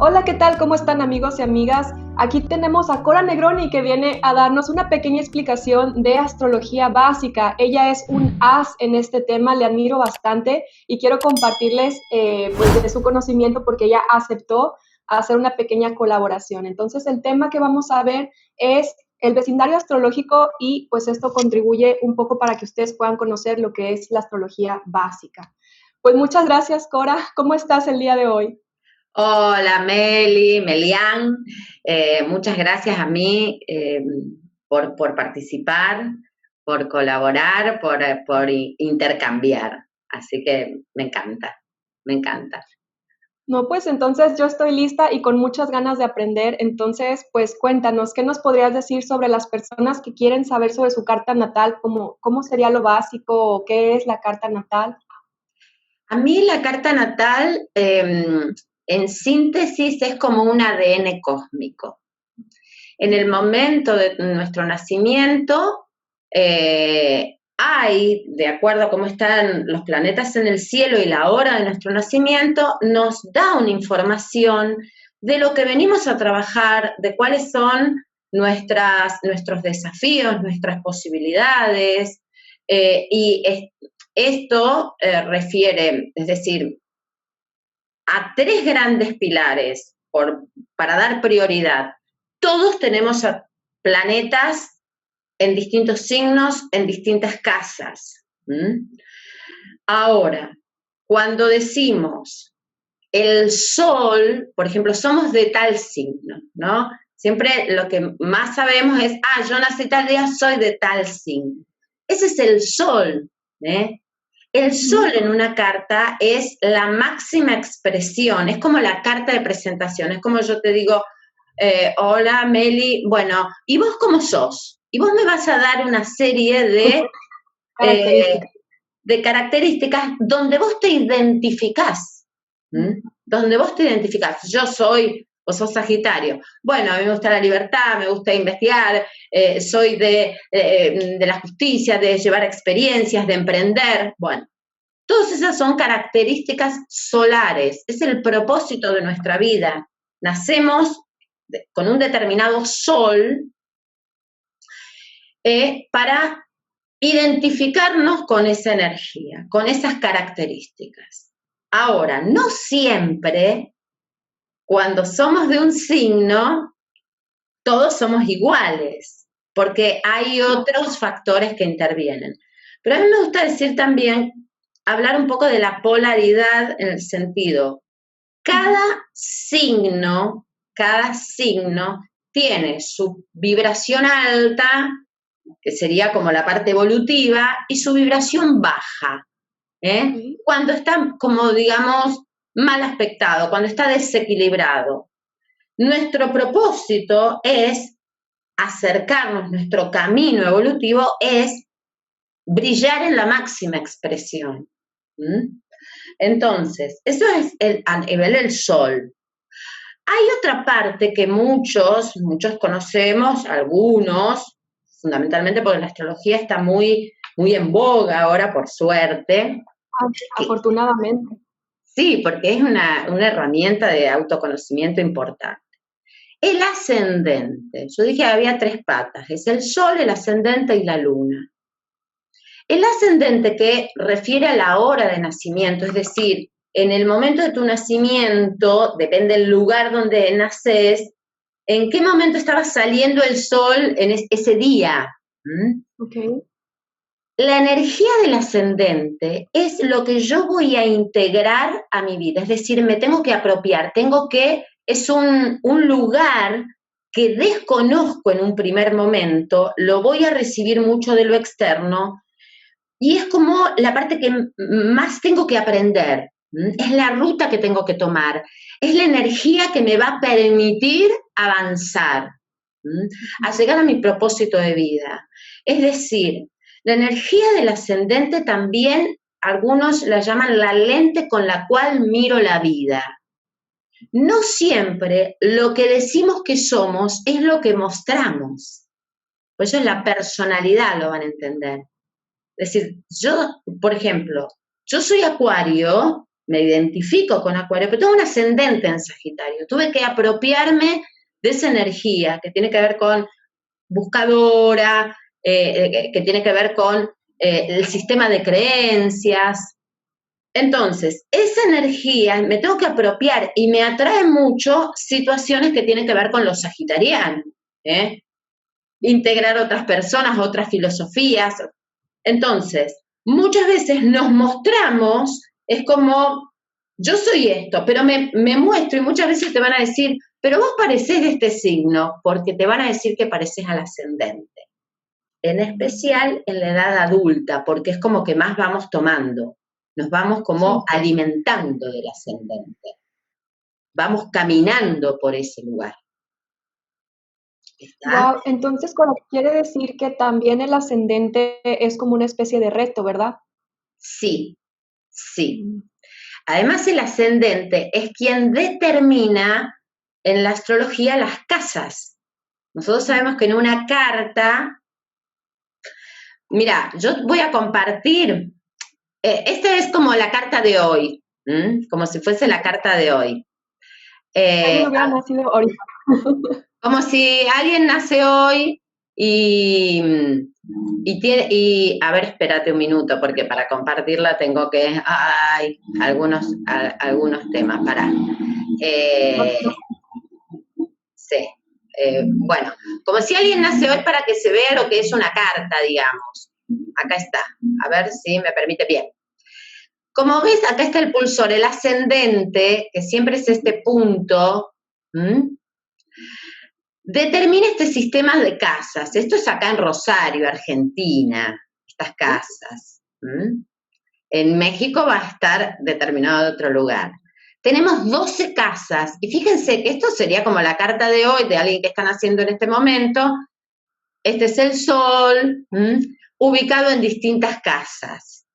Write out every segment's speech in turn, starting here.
Hola, ¿qué tal? ¿Cómo están amigos y amigas? Aquí tenemos a Cora Negroni que viene a darnos una pequeña explicación de astrología básica. Ella es un as en este tema, le admiro bastante y quiero compartirles pues de su conocimiento porque ella aceptó hacer una pequeña colaboración. Entonces el tema que vamos a ver es el vecindario astrológico y pues esto contribuye un poco para que ustedes puedan conocer lo que es la astrología básica. Pues muchas gracias, Cora. ¿Cómo estás el día de hoy? Hola Melian, muchas gracias a mí por participar, por colaborar, por intercambiar. Así que me encanta, me encanta. No, pues entonces yo estoy lista y con muchas ganas de aprender. Entonces, pues cuéntanos, ¿qué nos podrías decir sobre las personas que quieren saber sobre su carta natal? ¿Cómo sería lo básico o qué es la carta natal? A mí la carta natal, en síntesis, es como un ADN cósmico. En el momento de nuestro nacimiento, hay, de acuerdo a cómo están los planetas en el cielo y la hora de nuestro nacimiento, nos da una información de lo que venimos a trabajar, de cuáles son nuestros desafíos, nuestras posibilidades, esto refiere, es decir, a tres grandes pilares para dar prioridad. Todos tenemos planetas en distintos signos, en distintas casas. Ahora, cuando decimos el sol, por ejemplo, somos de tal signo, ¿no? Siempre lo que más sabemos es, yo nací tal día, soy de tal signo. Ese es el sol, ¿eh? El sol en una carta es la máxima expresión, es como la carta de presentación, es como yo te digo, hola Meli, bueno, ¿y vos cómo sos? Y vos me vas a dar una serie eh, Características. de características donde vos te identificás, donde vos te identificás. Yo soy, vos sos Sagitario. Bueno, a mí me gusta la libertad, me gusta investigar, soy de la justicia, de llevar experiencias, de emprender. Bueno, todas esas son características solares, es el propósito de nuestra vida. Nacemos con un determinado sol para identificarnos con esa energía, con esas características. Ahora, no siempre, cuando somos de un signo, todos somos iguales, porque hay otros factores que intervienen. Pero a mí me gusta decir también, hablar un poco de la polaridad en el sentido, cada signo tiene su vibración alta, que sería como la parte evolutiva, y su vibración baja, Ok. cuando está, como digamos, mal aspectado, cuando está desequilibrado. Nuestro propósito es acercarnos, nuestro camino evolutivo es brillar en la máxima expresión. Entonces, eso es a nivel del sol. Hay otra parte que muchos conocemos, algunos, fundamentalmente porque la astrología está muy en boga ahora, por suerte. Afortunadamente. Sí, porque es una herramienta de autoconocimiento importante. El ascendente, yo dije que había tres patas, es el sol, el ascendente y la luna. El ascendente que refiere a la hora de nacimiento, es decir, en el momento de tu nacimiento, depende del lugar donde naces, en qué momento estaba saliendo el sol en ese día. Okay. La energía del ascendente es lo que yo voy a integrar a mi vida, es decir, me tengo que apropiar, es un lugar que desconozco en un primer momento, lo voy a recibir mucho de lo externo, y es como la parte que más tengo que aprender, es la ruta que tengo que tomar, es la energía que me va a permitir avanzar, a llegar a mi propósito de vida. Es decir, la energía del ascendente también algunos la llaman la lente con la cual miro la vida. No siempre lo que decimos que somos es lo que mostramos. Por eso es la personalidad, lo van a entender. Es decir, yo, por ejemplo, yo soy acuario, me identifico con Acuario, pero tengo un ascendente en Sagitario. Tuve que apropiarme de esa energía que tiene que ver con buscadora, que tiene que ver con el sistema de creencias. Entonces, esa energía me tengo que apropiar y me atrae mucho situaciones que tienen que ver con los sagitarianos, ¿eh? Integrar otras personas, otras filosofías. Entonces, muchas veces nos mostramos, es como, yo soy esto, pero me muestro y muchas veces te van a decir, pero vos parecés de este signo, porque te van a decir que pareces al ascendente. En especial en la edad adulta, porque es como que más vamos tomando, nos vamos como alimentando del ascendente. Vamos caminando por ese lugar. Wow, entonces quiere decir que también el ascendente es como una especie de reto, ¿verdad? Sí, sí. Además, el ascendente es quien determina en la astrología las casas. Nosotros sabemos que en una carta, mira, yo voy a compartir, esta es como la carta de hoy, como si fuese la carta de hoy. Alguien hubiera nacido ahorita. Como si alguien nace hoy y a ver, espérate un minuto, porque para compartirla tengo que, algunos temas, para. Sí. Bueno, como si alguien nace hoy para que se vea lo que es una carta, digamos. Acá está. A ver si me permite bien. Como ves, acá está el pulsor, el ascendente, que siempre es este punto, determina este sistema de casas. Esto es acá en Rosario, Argentina, estas casas. En México va a estar determinado de otro lugar. Tenemos 12 casas, y fíjense que esto sería como la carta de hoy de alguien que están haciendo en este momento. Este es el Sol, ubicado en distintas casas,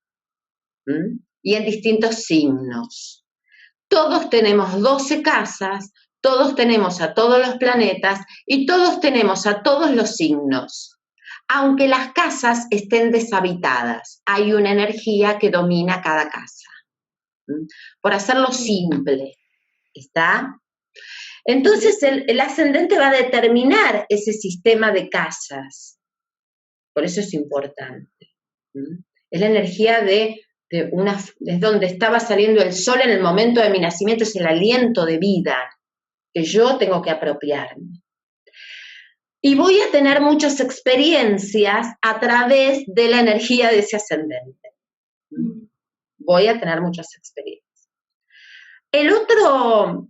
y en distintos signos. Todos tenemos 12 casas, todos tenemos a todos los planetas y todos tenemos a todos los signos. Aunque las casas estén deshabitadas, hay una energía que domina cada casa. Por hacerlo simple, ¿está? Entonces el ascendente va a determinar ese sistema de casas. Por eso es importante. Es la energía es donde estaba saliendo el sol en el momento de mi nacimiento, es el aliento de vida que yo tengo que apropiarme. Y voy a tener muchas experiencias a través de la energía de ese ascendente. Voy a tener muchas experiencias. El otro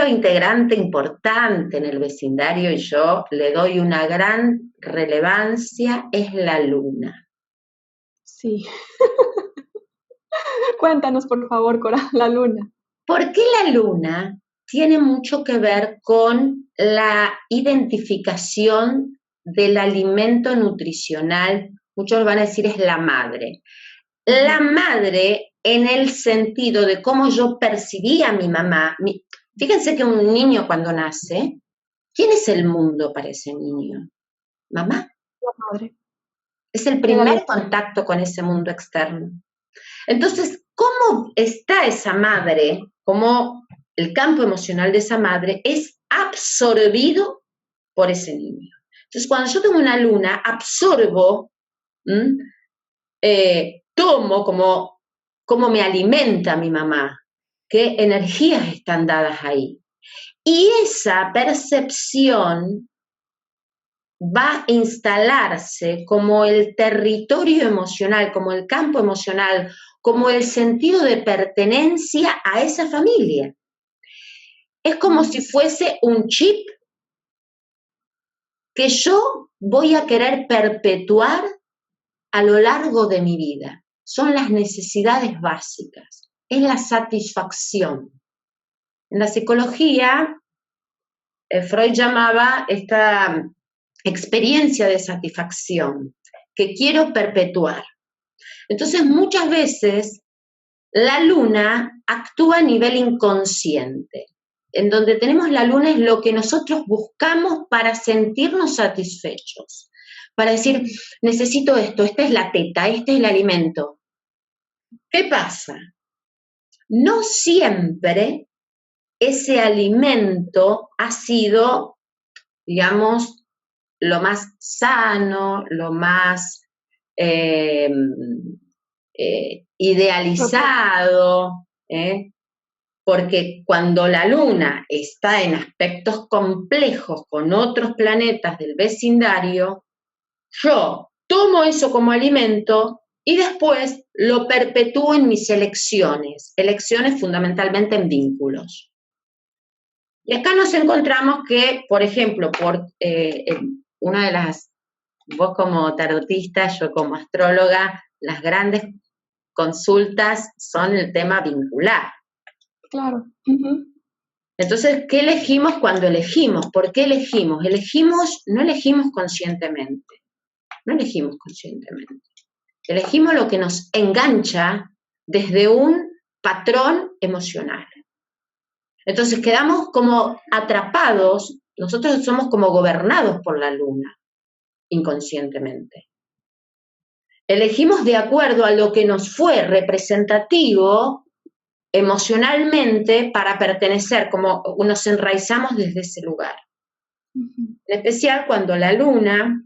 integrante importante en el vecindario, y yo le doy una gran relevancia, es la luna. Sí. Cuéntanos, por favor, Cora, la luna. ¿Por qué la luna tiene mucho que ver con la identificación del alimento nutricional? Muchos van a decir es la madre. La madre en el sentido de cómo yo percibía a mi mamá. Fíjense que un niño cuando nace, ¿quién es el mundo para ese niño? ¿Mamá? La madre. Es el primer contacto con ese mundo externo. Entonces, ¿cómo está esa madre? ¿Cómo el campo emocional de esa madre es absorbido por ese niño? Entonces, cuando yo tengo una luna, absorbo, tomo como me alimenta mi mamá, qué energías están dadas ahí. Y esa percepción va a instalarse como el territorio emocional, como el campo emocional, como el sentido de pertenencia a esa familia. Es como si fuese un chip que yo voy a querer perpetuar a lo largo de mi vida. Son las necesidades básicas, es la satisfacción. En la psicología, Freud llamaba esta experiencia de satisfacción que quiero perpetuar. Entonces, muchas veces la luna actúa a nivel inconsciente. En donde tenemos la luna es lo que nosotros buscamos para sentirnos satisfechos. Para decir, necesito esto, esta es la teta, este es el alimento. ¿Qué pasa? no siempre ese alimento ha sido, digamos, lo más sano, lo más idealizado, porque cuando la Luna está en aspectos complejos con otros planetas del vecindario, yo tomo eso como alimento y después lo perpetúo en mis elecciones fundamentalmente en vínculos. Y acá nos encontramos que, por ejemplo, una de las, vos como tarotista, yo como astróloga, las grandes consultas son el tema vincular. Claro. Entonces, ¿qué elegimos cuando elegimos? ¿Por qué elegimos? No elegimos conscientemente. No elegimos conscientemente. Elegimos lo que nos engancha desde un patrón emocional. Entonces quedamos como atrapados, nosotros somos como gobernados por la luna, inconscientemente. Elegimos de acuerdo a lo que nos fue representativo emocionalmente para pertenecer, como nos enraizamos desde ese lugar. En especial cuando la luna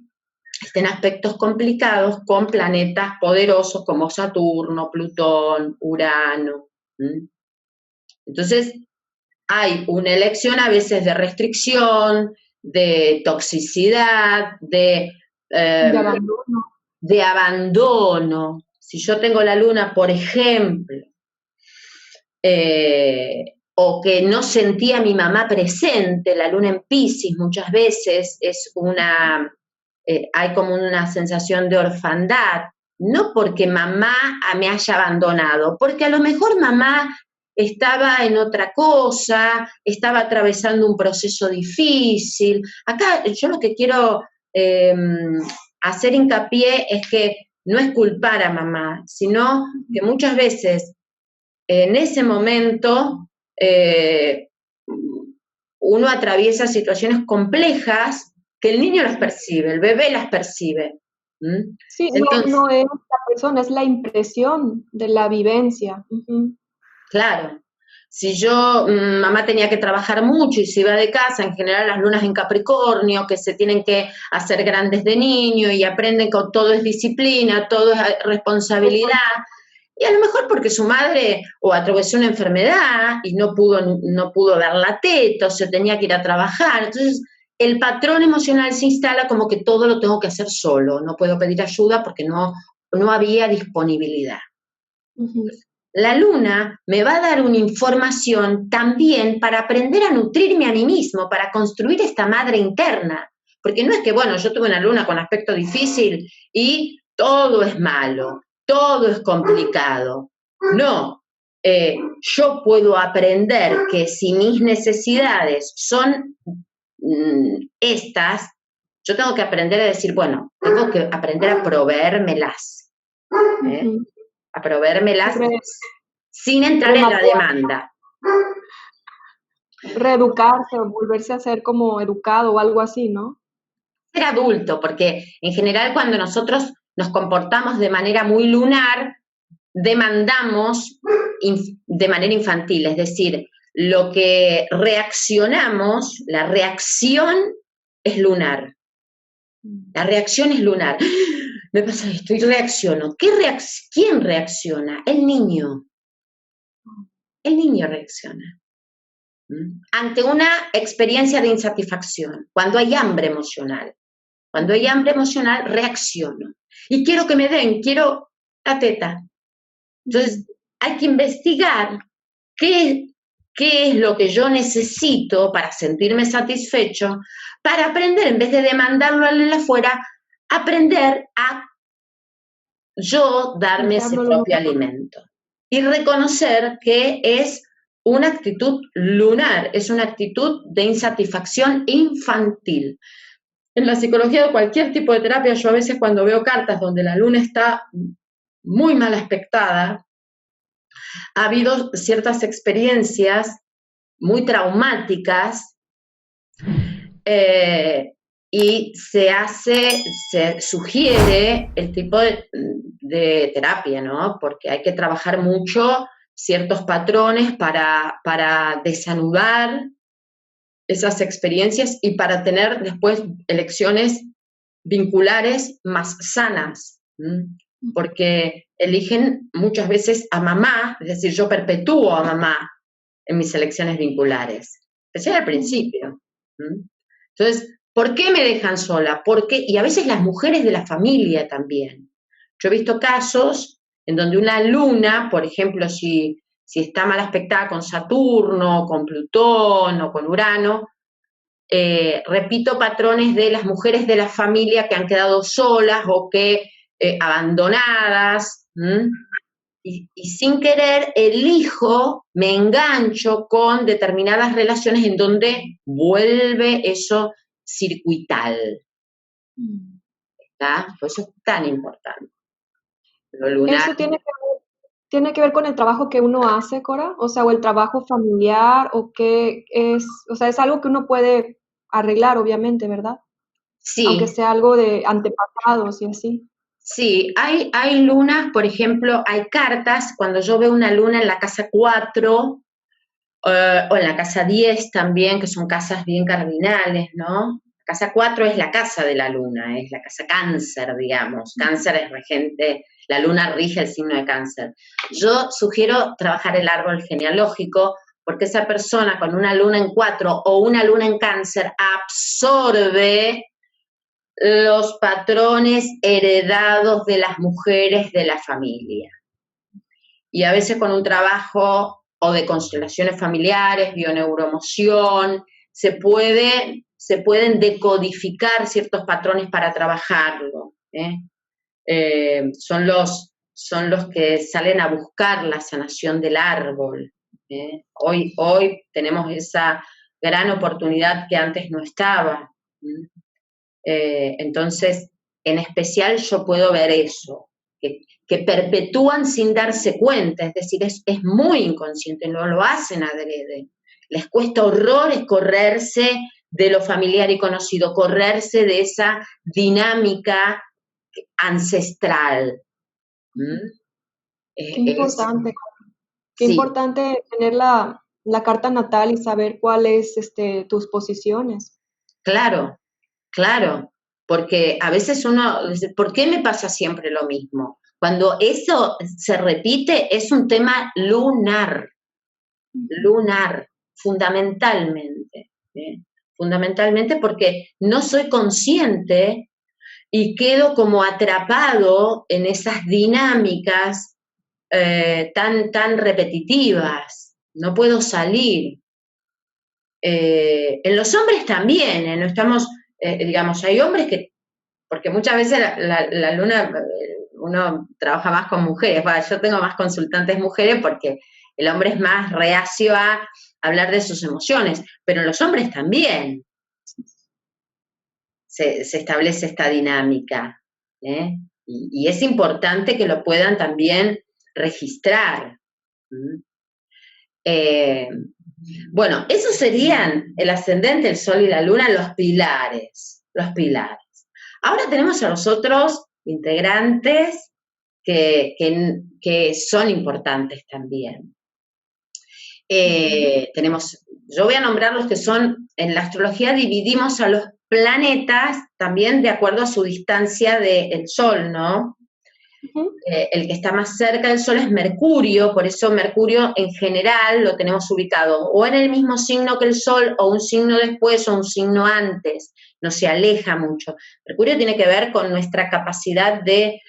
está en aspectos complicados con planetas poderosos como Saturno, Plutón, Urano. Entonces, hay una elección a veces de restricción, de toxicidad, de abandono. De abandono. Si yo tengo la luna, por ejemplo, o que no sentía a mi mamá presente, la luna en Piscis muchas veces es hay como una sensación de orfandad, no porque mamá me haya abandonado, porque a lo mejor mamá estaba en otra cosa, estaba atravesando un proceso difícil. Acá yo lo que quiero hacer hincapié es que no es culpar a mamá, sino que muchas veces en ese momento uno atraviesa situaciones complejas que el niño las percibe, el bebé las percibe. Sí, entonces, no es la persona, es la impresión de la vivencia. Claro. Si mamá tenía que trabajar mucho y se iba de casa, en general las lunas en Capricornio, que se tienen que hacer grandes de niño y aprenden que todo es disciplina, todo es responsabilidad, y a lo mejor porque su madre o atravesó una enfermedad y no pudo dar la teta o se tenía que ir a trabajar, entonces el patrón emocional se instala como que todo lo tengo que hacer solo, no puedo pedir ayuda porque no había disponibilidad. La luna me va a dar una información también para aprender a nutrirme a mí mismo, para construir esta madre interna. Porque no es que, bueno, yo tuve una luna con aspecto difícil y todo es malo, todo es complicado. No, yo puedo aprender que si mis necesidades son estas, yo tengo que aprender a decir, bueno, tengo que aprender a proveérmelas. A proveérmelas sin entrar en la demanda. Reeducarse o volverse a ser como educado o algo así, ¿no? Ser adulto, porque en general cuando nosotros nos comportamos de manera muy lunar, demandamos de manera infantil, es decir, lo que reaccionamos, la reacción es lunar. La reacción es lunar. Me pasa esto y reacciono. ¿Quién reacciona? El niño. El niño reacciona ante una experiencia de insatisfacción, cuando hay hambre emocional. Cuando hay hambre emocional, reacciono. Y quiero que me den, quiero la teta. Entonces, hay que investigar qué es lo que yo necesito para sentirme satisfecho, para aprender, en vez de demandarlo al afuera, aprender a yo darme ese propio alimento. Y reconocer que es una actitud lunar, es una actitud de insatisfacción infantil. En la psicología de cualquier tipo de terapia, yo a veces cuando veo cartas donde la luna está muy mal aspectada, ha habido ciertas experiencias muy traumáticas y se sugiere el tipo de terapia, ¿no? Porque hay que trabajar mucho ciertos patrones para desanudar esas experiencias y para tener después elecciones vinculares más sanas, porque eligen muchas veces a mamá, es decir, yo perpetúo a mamá en mis elecciones vinculares, especial al principio. Entonces, ¿por qué me dejan sola? Porque, y a veces las mujeres de la familia también. Yo he visto casos en donde una luna, por ejemplo, si está mal aspectada con Saturno, con Plutón o con Urano, repito patrones de las mujeres de la familia que han quedado solas o que abandonadas, y sin querer elijo, me engancho con determinadas relaciones en donde vuelve eso circuital. ¿Está? Por eso es tan importante. Lo lunar. ¿Eso tiene que ver con el trabajo que uno hace, Cora? O sea, o el trabajo familiar, o qué es, o sea, es algo que uno puede arreglar, obviamente, ¿verdad? Sí. Aunque sea algo de antepasados y así. Sí, hay lunas, por ejemplo, hay cartas, cuando yo veo una luna en la casa 4 o en la casa 10 también, que son casas bien cardinales, ¿no? La casa 4 es la casa de la luna, es la casa Cáncer, digamos. Cáncer es regente, la luna rige el signo de Cáncer. Yo sugiero trabajar el árbol genealógico porque esa persona con una luna en 4 o una luna en Cáncer absorbe los patrones heredados de las mujeres de la familia. Y a veces con un trabajo o de constelaciones familiares, bioneuroemoción, se pueden decodificar ciertos patrones para trabajarlo. Son los que salen a buscar la sanación del árbol. Hoy tenemos esa gran oportunidad que antes no estaba. Entonces, en especial yo puedo ver eso, que perpetúan sin darse cuenta, es decir, es muy inconsciente, no lo hacen adrede. Les cuesta horrores correrse de lo familiar y conocido, correrse de esa dinámica ancestral. Qué importante. Qué sí. importante tener la carta natal y saber cuáles tus posiciones. Claro, claro, porque a veces uno dice, ¿por qué me pasa siempre lo mismo? Cuando eso se repite, es un tema lunar, fundamentalmente. Fundamentalmente porque no soy consciente y quedo como atrapado en esas dinámicas tan repetitivas. No puedo salir. En los hombres también, no estamos, digamos, hay hombres que, porque muchas veces la luna, uno trabaja más con mujeres, yo tengo más consultantes mujeres porque el hombre es más reacio a hablar de sus emociones, pero en los hombres también se establece esta dinámica, y es importante que lo puedan también registrar. Bueno, esos serían el ascendente, el sol y la luna, los pilares. Ahora tenemos a los otros integrantes que son importantes también. Yo voy a nombrar los que son, en la astrología dividimos a los planetas también de acuerdo a su distancia del sol, ¿no? El que está más cerca del Sol es Mercurio, por eso Mercurio en general lo tenemos ubicado o en el mismo signo que el Sol, o un signo después, o un signo antes, no se aleja mucho. Mercurio tiene que ver con nuestra capacidad de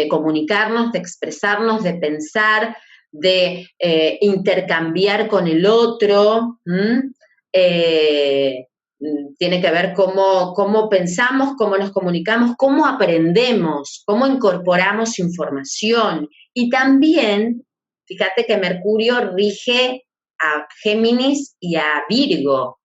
comunicarnos, de expresarnos, de pensar, de intercambiar con el otro, tiene que ver cómo pensamos, cómo nos comunicamos, cómo aprendemos, cómo incorporamos información. Y también, fíjate que Mercurio rige a Géminis y a Virgo.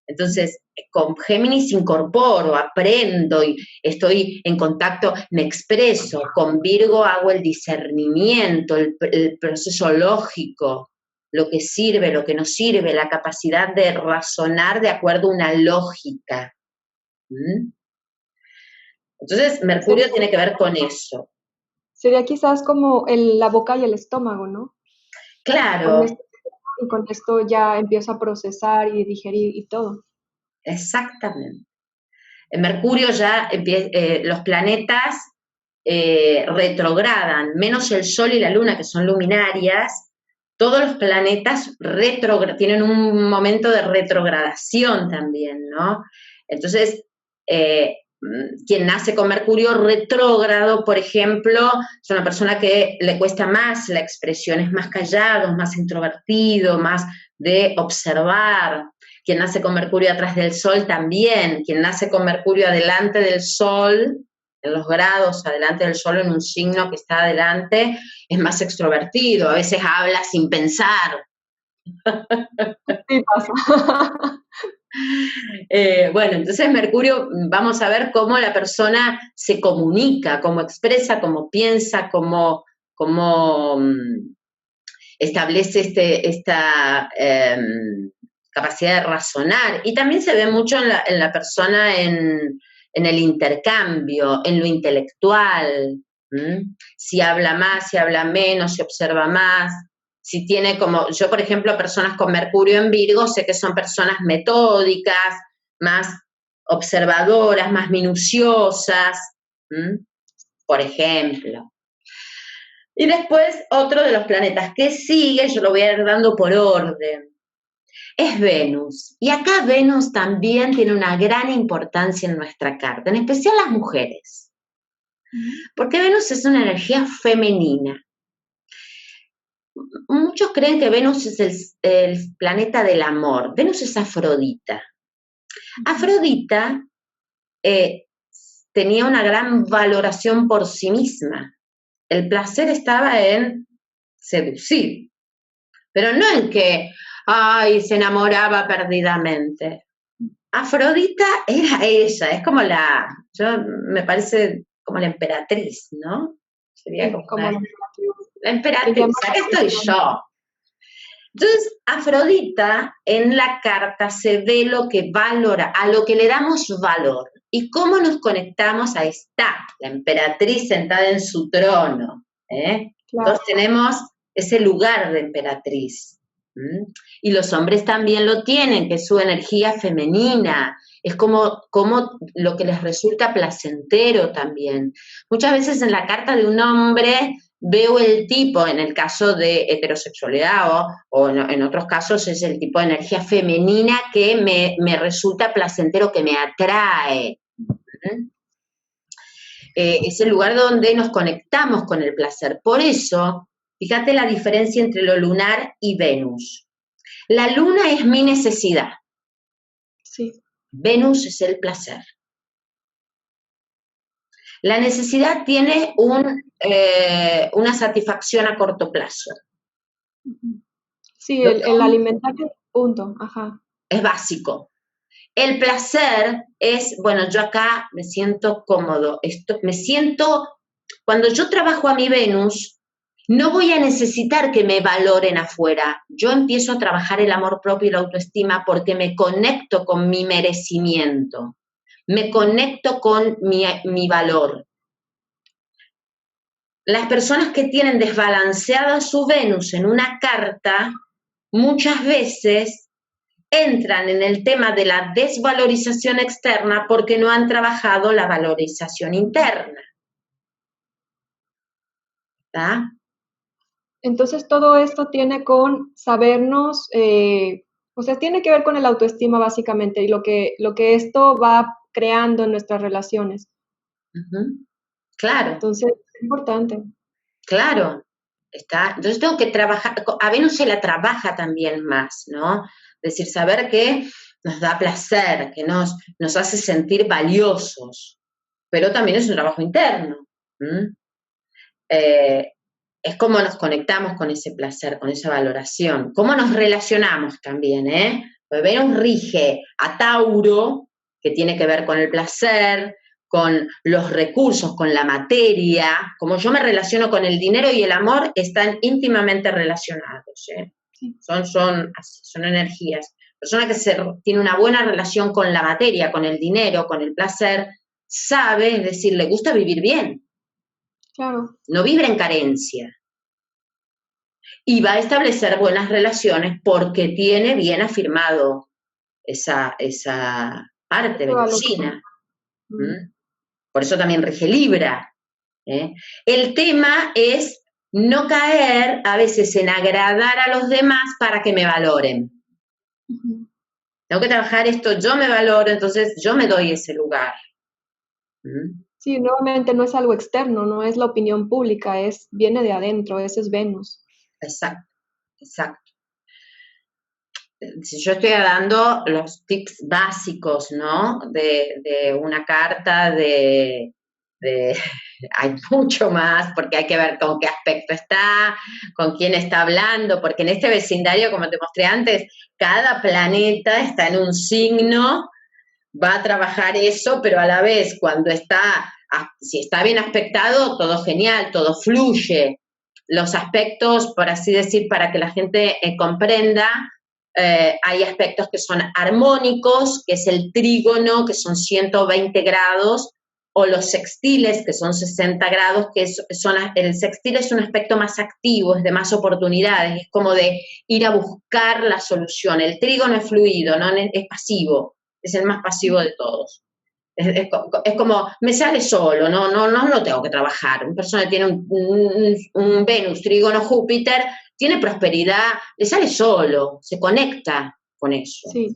Entonces, con Géminis incorporo, aprendo y estoy en contacto, me expreso. Con Virgo hago el discernimiento, el proceso lógico, lo que sirve, lo que no sirve, la capacidad de razonar de acuerdo a una lógica. Entonces, Mercurio tiene que ver con eso. Sería quizás como la boca y el estómago, ¿no? Claro, y con esto ya empiezo a procesar y digerir y todo. exactamente. En Mercurio ya los planetas retrogradan, menos el Sol y la Luna, que son luminarias, todos los planetas tienen un momento de retrogradación también, ¿no? Entonces, quien nace con Mercurio retrógrado, por ejemplo, es una persona que le cuesta más la expresión, es más callado, más introvertido, más de observar. Quien nace con Mercurio atrás del Sol también, quien nace con Mercurio adelante del Sol, en los grados adelante del Sol en un signo que está adelante, es más extrovertido, a veces habla sin pensar. Sí pasa. Bueno, entonces Mercurio, vamos a ver cómo la persona se comunica, cómo expresa, cómo piensa, cómo establece esta capacidad de razonar. Y también se ve mucho en la persona en el intercambio, en lo intelectual. Si habla más, si habla menos, si observa más. Si tiene como, yo por ejemplo, personas con Mercurio en Virgo, sé que son personas metódicas, más observadoras, más minuciosas, por ejemplo. Y después otro de los planetas que sigue, yo lo voy a ir dando por orden, es Venus. Y acá Venus también tiene una gran importancia en nuestra carta, en especial las mujeres. Porque Venus es una energía femenina. Muchos creen que Venus es el planeta del amor. Venus es Afrodita. Afrodita tenía una gran valoración por sí misma. El placer estaba en seducir, pero no en que, ay, se enamoraba perdidamente. Afrodita era ella, es como me parece como la emperatriz, ¿no? Sería como la emperatriz, acá estoy yo. Entonces, Afrodita en la carta se ve lo que valora, a lo que le damos valor. ¿Y cómo nos conectamos? Ahí está, la emperatriz sentada en su trono. Claro. Entonces tenemos ese lugar de emperatriz. Y los hombres también lo tienen, que es su energía femenina. Es como lo que les resulta placentero también. Muchas veces en la carta de un hombre veo el tipo, en el caso de heterosexualidad o en otros casos es el tipo de energía femenina que me resulta placentero, que me atrae. Es el lugar donde nos conectamos con el placer. Por eso, fíjate la diferencia entre lo lunar y Venus. La luna es mi necesidad. Sí. Venus es el placer. La necesidad tiene una satisfacción a corto plazo. Sí, el alimentarse, punto, ajá. Es básico. El placer es, bueno, yo acá me siento cómodo, cuando yo trabajo a mi Venus, no voy a necesitar que me valoren afuera. Yo empiezo a trabajar el amor propio y la autoestima porque me conecto con mi merecimiento, me conecto con mi valor. Las personas que tienen desbalanceada su Venus en una carta, muchas veces entran en el tema de la desvalorización externa porque no han trabajado la valorización interna. ¿Está? Entonces todo esto tiene con sabernos, o sea, tiene que ver con el autoestima básicamente y lo que esto va creando en nuestras relaciones. Claro. Entonces, es importante. Claro, está. Entonces tengo que trabajar, a Venus se la trabaja también más, ¿no? Es decir, saber que nos da placer, que nos hace sentir valiosos, pero también es un trabajo interno. Es cómo nos conectamos con ese placer, con esa valoración, cómo nos relacionamos también, Pues Venus rige a Tauro, que tiene que ver con el placer, con los recursos, con la materia. Como yo me relaciono con el dinero y el amor, están íntimamente relacionados. Son energías. Persona que tiene una buena relación con la materia, con el dinero, con el placer, sabe, es decir, le gusta vivir bien. Claro. No vibra en carencia. y va a establecer buenas relaciones porque tiene bien afirmado esa parte venusina. Por eso también rige Libra. El tema es no caer a veces en agradar a los demás para que me valoren. Tengo que trabajar esto, yo me valoro, entonces yo me doy ese lugar. Sí, nuevamente no es algo externo, no es la opinión pública, viene de adentro, ese es Venus. Exacto, exacto. Si yo estoy dando los tips básicos, ¿no? De una carta, hay mucho más, porque hay que ver con qué aspecto está, con quién está hablando, porque en este vecindario, como te mostré antes, cada planeta está en un signo, va a trabajar eso, pero a la vez cuando si está bien aspectado, todo genial, todo fluye. Los aspectos, por así decir, para que la gente comprenda, hay aspectos que son armónicos, que es el trígono, que son 120 grados, o los sextiles, que son 60 grados, el sextil es un aspecto más activo, es de más oportunidades, es como de ir a buscar la solución. El trígono es fluido, ¿no? Es pasivo, es el más pasivo de todos. Es como, me sale solo, no lo tengo que trabajar. Una persona que tiene un Venus, trígono, Júpiter, tiene prosperidad, le sale solo, se conecta con eso. Sí.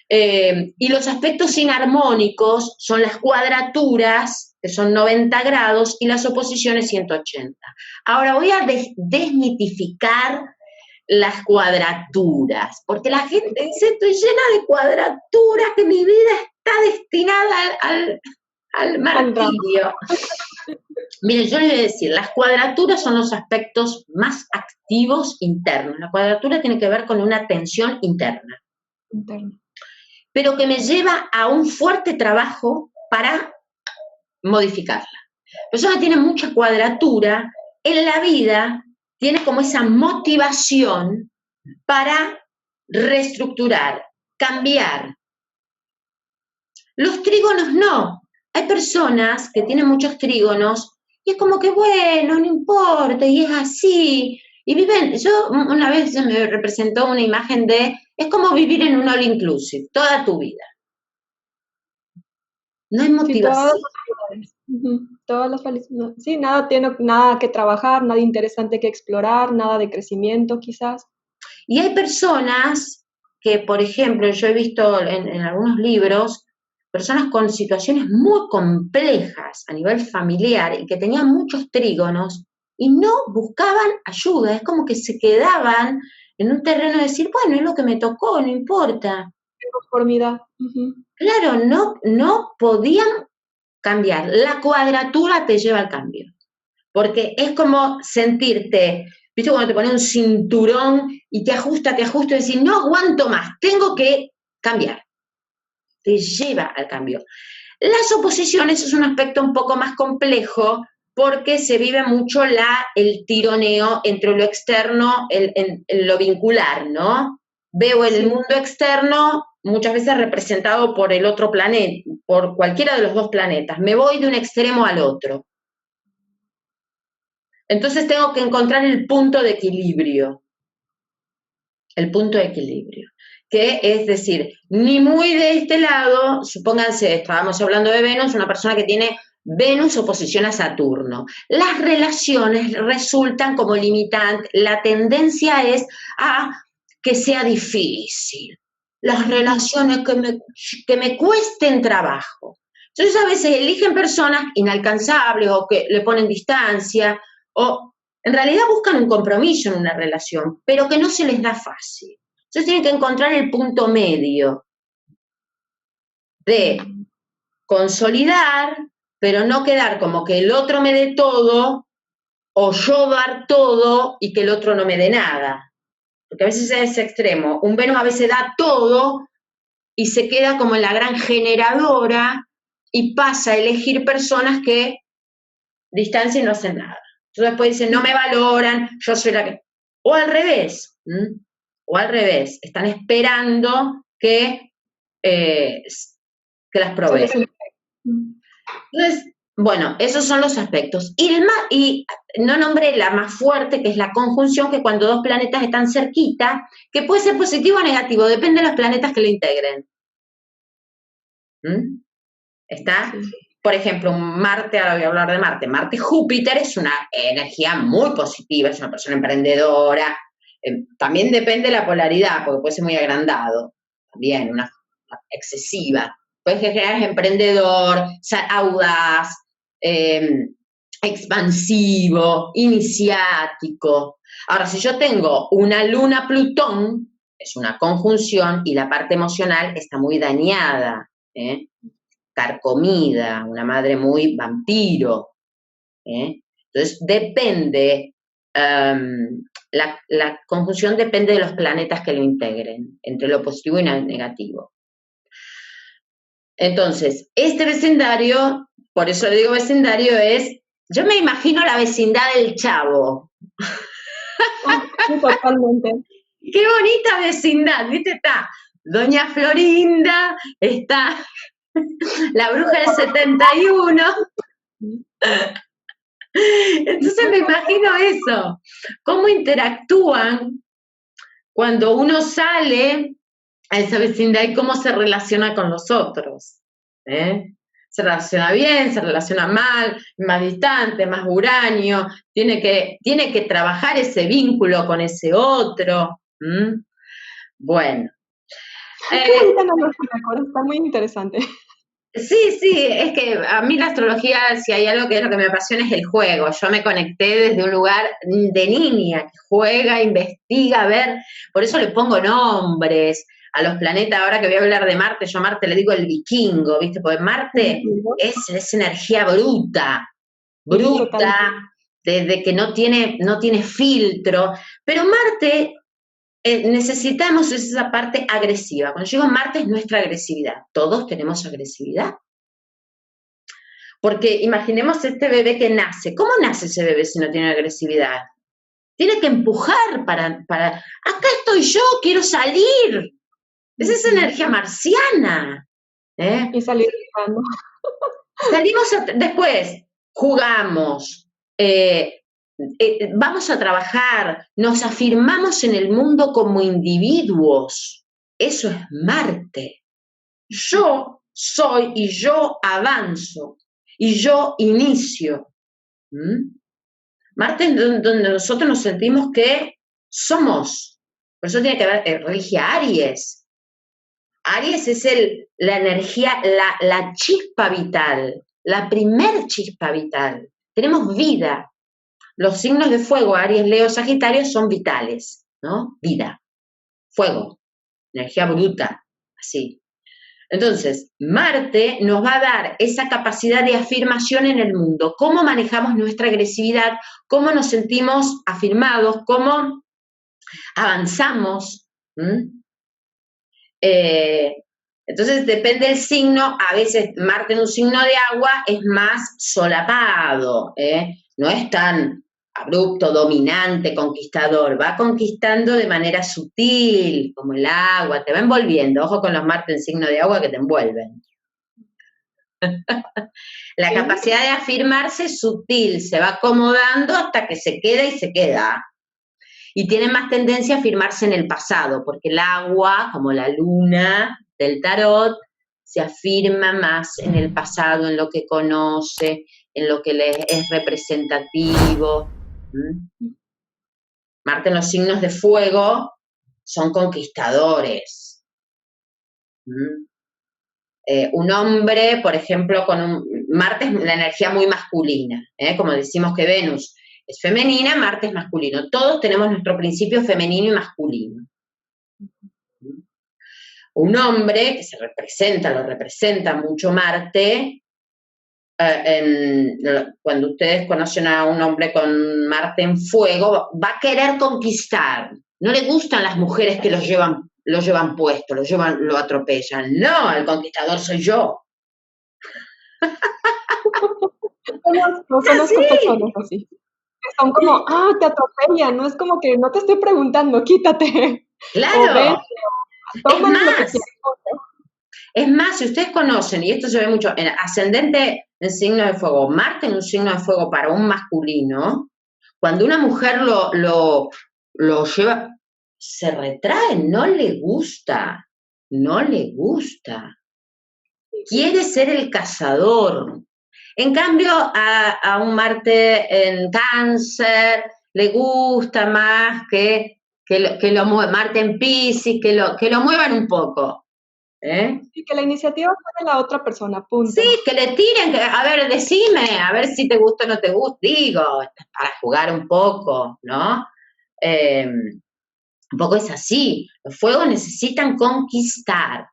Y los aspectos inarmónicos son las cuadraturas, que son 90 grados, y las oposiciones 180. Ahora voy a desmitificar las cuadraturas, porque la gente dice, estoy llena de cuadraturas, que mi vida está destinada al martirio. Miren, yo les voy a decir, las cuadraturas son los aspectos más activos internos. La cuadratura tiene que ver con una tensión interna. Pero que me lleva a un fuerte trabajo para modificarla. La persona que tiene mucha cuadratura en la vida tiene como esa motivación para reestructurar, cambiar. Los trígonos no. Hay personas que tienen muchos trígonos y es como que, bueno, no importa, y es así. Y viven, yo una vez se me representó una imagen es como vivir en un all inclusive, toda tu vida. No hay motivación. Sí, nada que trabajar, nada interesante que explorar, nada de crecimiento quizás. Y hay personas que, por ejemplo, yo he visto en algunos libros, personas con situaciones muy complejas a nivel familiar y que tenían muchos trígonos y no buscaban ayuda, es como que se quedaban en un terreno de decir, bueno, es lo que me tocó, no importa. Conformidad. Claro, no podían cambiar. La cuadratura te lleva al cambio, porque es como sentirte, ¿viste cuando te pones un cinturón y te ajusta y decís, no aguanto más, tengo que cambiar? Te lleva al cambio. Las oposiciones es un aspecto un poco más complejo porque se vive mucho el tironeo entre lo externo y lo vincular, ¿no? Veo el mundo externo muchas veces representado por el otro planeta, por cualquiera de los dos planetas. Me voy de un extremo al otro. Entonces tengo que encontrar el punto de equilibrio. El punto de equilibrio. Que es decir, ni muy de este lado, supónganse, estábamos hablando de Venus, una persona que tiene Venus oposición a Saturno. Las relaciones resultan como limitantes, la tendencia es a que sea difícil, las relaciones que me cuesten trabajo. Entonces a veces eligen personas inalcanzables o que le ponen distancia o en realidad buscan un compromiso en una relación, pero que no se les da fácil. Entonces tienen que encontrar el punto medio de consolidar, pero no quedar como que el otro me dé todo o yo dar todo y que el otro no me dé nada. Porque a veces es ese extremo. Un Venus a veces da todo y se queda como en la gran generadora y pasa a elegir personas que distancia y no hacen nada. Entonces después dicen, no me valoran, yo soy la que... O al revés, están esperando que las proveen. Entonces, Bueno, esos son los aspectos. Y no nombré la más fuerte, que es la conjunción, que cuando dos planetas están cerquita, que puede ser positivo o negativo, depende de los planetas que lo integren. ¿Mm? ¿Está? Sí. Por ejemplo, Marte, ahora voy a hablar de Marte. Marte-Júpiter es una energía muy positiva, es una persona emprendedora. También depende de la polaridad, porque puede ser muy agrandado. También, una excesiva. Puede generar emprendedor, audaz, expansivo, iniciático. Ahora, si yo tengo una luna-Plutón, es una conjunción y la parte emocional está muy dañada, carcomida, una madre muy vampiro. Entonces, depende, la conjunción depende de los planetas que lo integren, entre lo positivo y lo negativo. Entonces, este vecindario, por eso le digo vecindario, yo me imagino la vecindad del Chavo. Sí, totalmente. Qué bonita vecindad, ¿viste? Está Doña Florinda, está la bruja del 71. Entonces me imagino eso, cómo interactúan cuando uno sale a esa vecindad y cómo se relaciona con los otros. Se relaciona bien, se relaciona mal, más distante, más huraño, tiene que trabajar ese vínculo con ese otro. Bueno. Qué bonita analogía, Cora, está muy interesante. Sí, es que a mí la astrología, si hay algo que es lo que me apasiona, es el juego. Yo me conecté desde un lugar de niña, que juega, investiga, a ver, por eso le pongo nombres a los planetas. Ahora que voy a hablar de Marte, yo a Marte le digo el vikingo, ¿viste? Porque Marte es energía bruta, desde que no tiene filtro, pero Marte... necesitamos esa parte agresiva. Cuando llego a Marte es nuestra agresividad. Todos tenemos agresividad. Porque imaginemos este bebé que nace. ¿Cómo nace ese bebé si no tiene agresividad? Tiene que empujar para acá estoy yo, quiero salir. Es esa energía marciana. Y salir jugando. Después, jugamos, vamos a trabajar, nos afirmamos en el mundo como individuos. Eso es Marte. Yo soy y yo avanzo y yo inicio. Marte es donde nosotros nos sentimos que somos. Por eso tiene que ver, rige Aries. Aries es la energía, la chispa vital, la primer chispa vital. Tenemos vida. Los signos de fuego, Aries, Leo, Sagitario, son vitales, ¿no? Vida, fuego, energía bruta, así. Entonces, Marte nos va a dar esa capacidad de afirmación en el mundo, cómo manejamos nuestra agresividad, cómo nos sentimos afirmados, cómo avanzamos. Entonces, depende del signo, a veces Marte en un signo de agua es más solapado, no es tan abrupto, dominante, conquistador, va conquistando de manera sutil, como el agua, te va envolviendo. Ojo con los Marte en signo de agua que te envuelven. La capacidad de afirmarse es sutil, se va acomodando hasta que se queda y se queda. Y tiene más tendencia a afirmarse en el pasado, porque el agua, como la luna del tarot, se afirma más en el pasado, en lo que conoce, en lo que le es representativo. Marte en los signos de fuego son conquistadores. Un hombre, por ejemplo, Marte es la energía muy masculina, como decimos que Venus es femenina, Marte es masculino. Todos tenemos nuestro principio femenino y masculino. Un hombre que lo representa mucho Marte. Cuando ustedes conocen a un hombre con Marte en fuego, va a querer conquistar. No le gustan las mujeres que lo llevan puesto, lo atropellan. No, el conquistador soy yo. Conozco personas así. Son como, te atropellan, no es como que no te estoy preguntando, quítate. Claro. Es más, si ustedes conocen, y esto se ve mucho, en ascendente en signo de fuego, Marte en un signo de fuego para un masculino, cuando una mujer lo lleva, se retrae, no le gusta, no le gusta. Quiere ser el cazador. En cambio, a un Marte en Cáncer le gusta más que lo mueva, Marte en Piscis, que lo muevan un poco. Y que la iniciativa fue de la otra persona, punto. Sí, que le tiren, a ver, decime, a ver si te gusta o no te gusta, digo, para jugar un poco, ¿no? Un poco es así, los fuegos necesitan conquistar.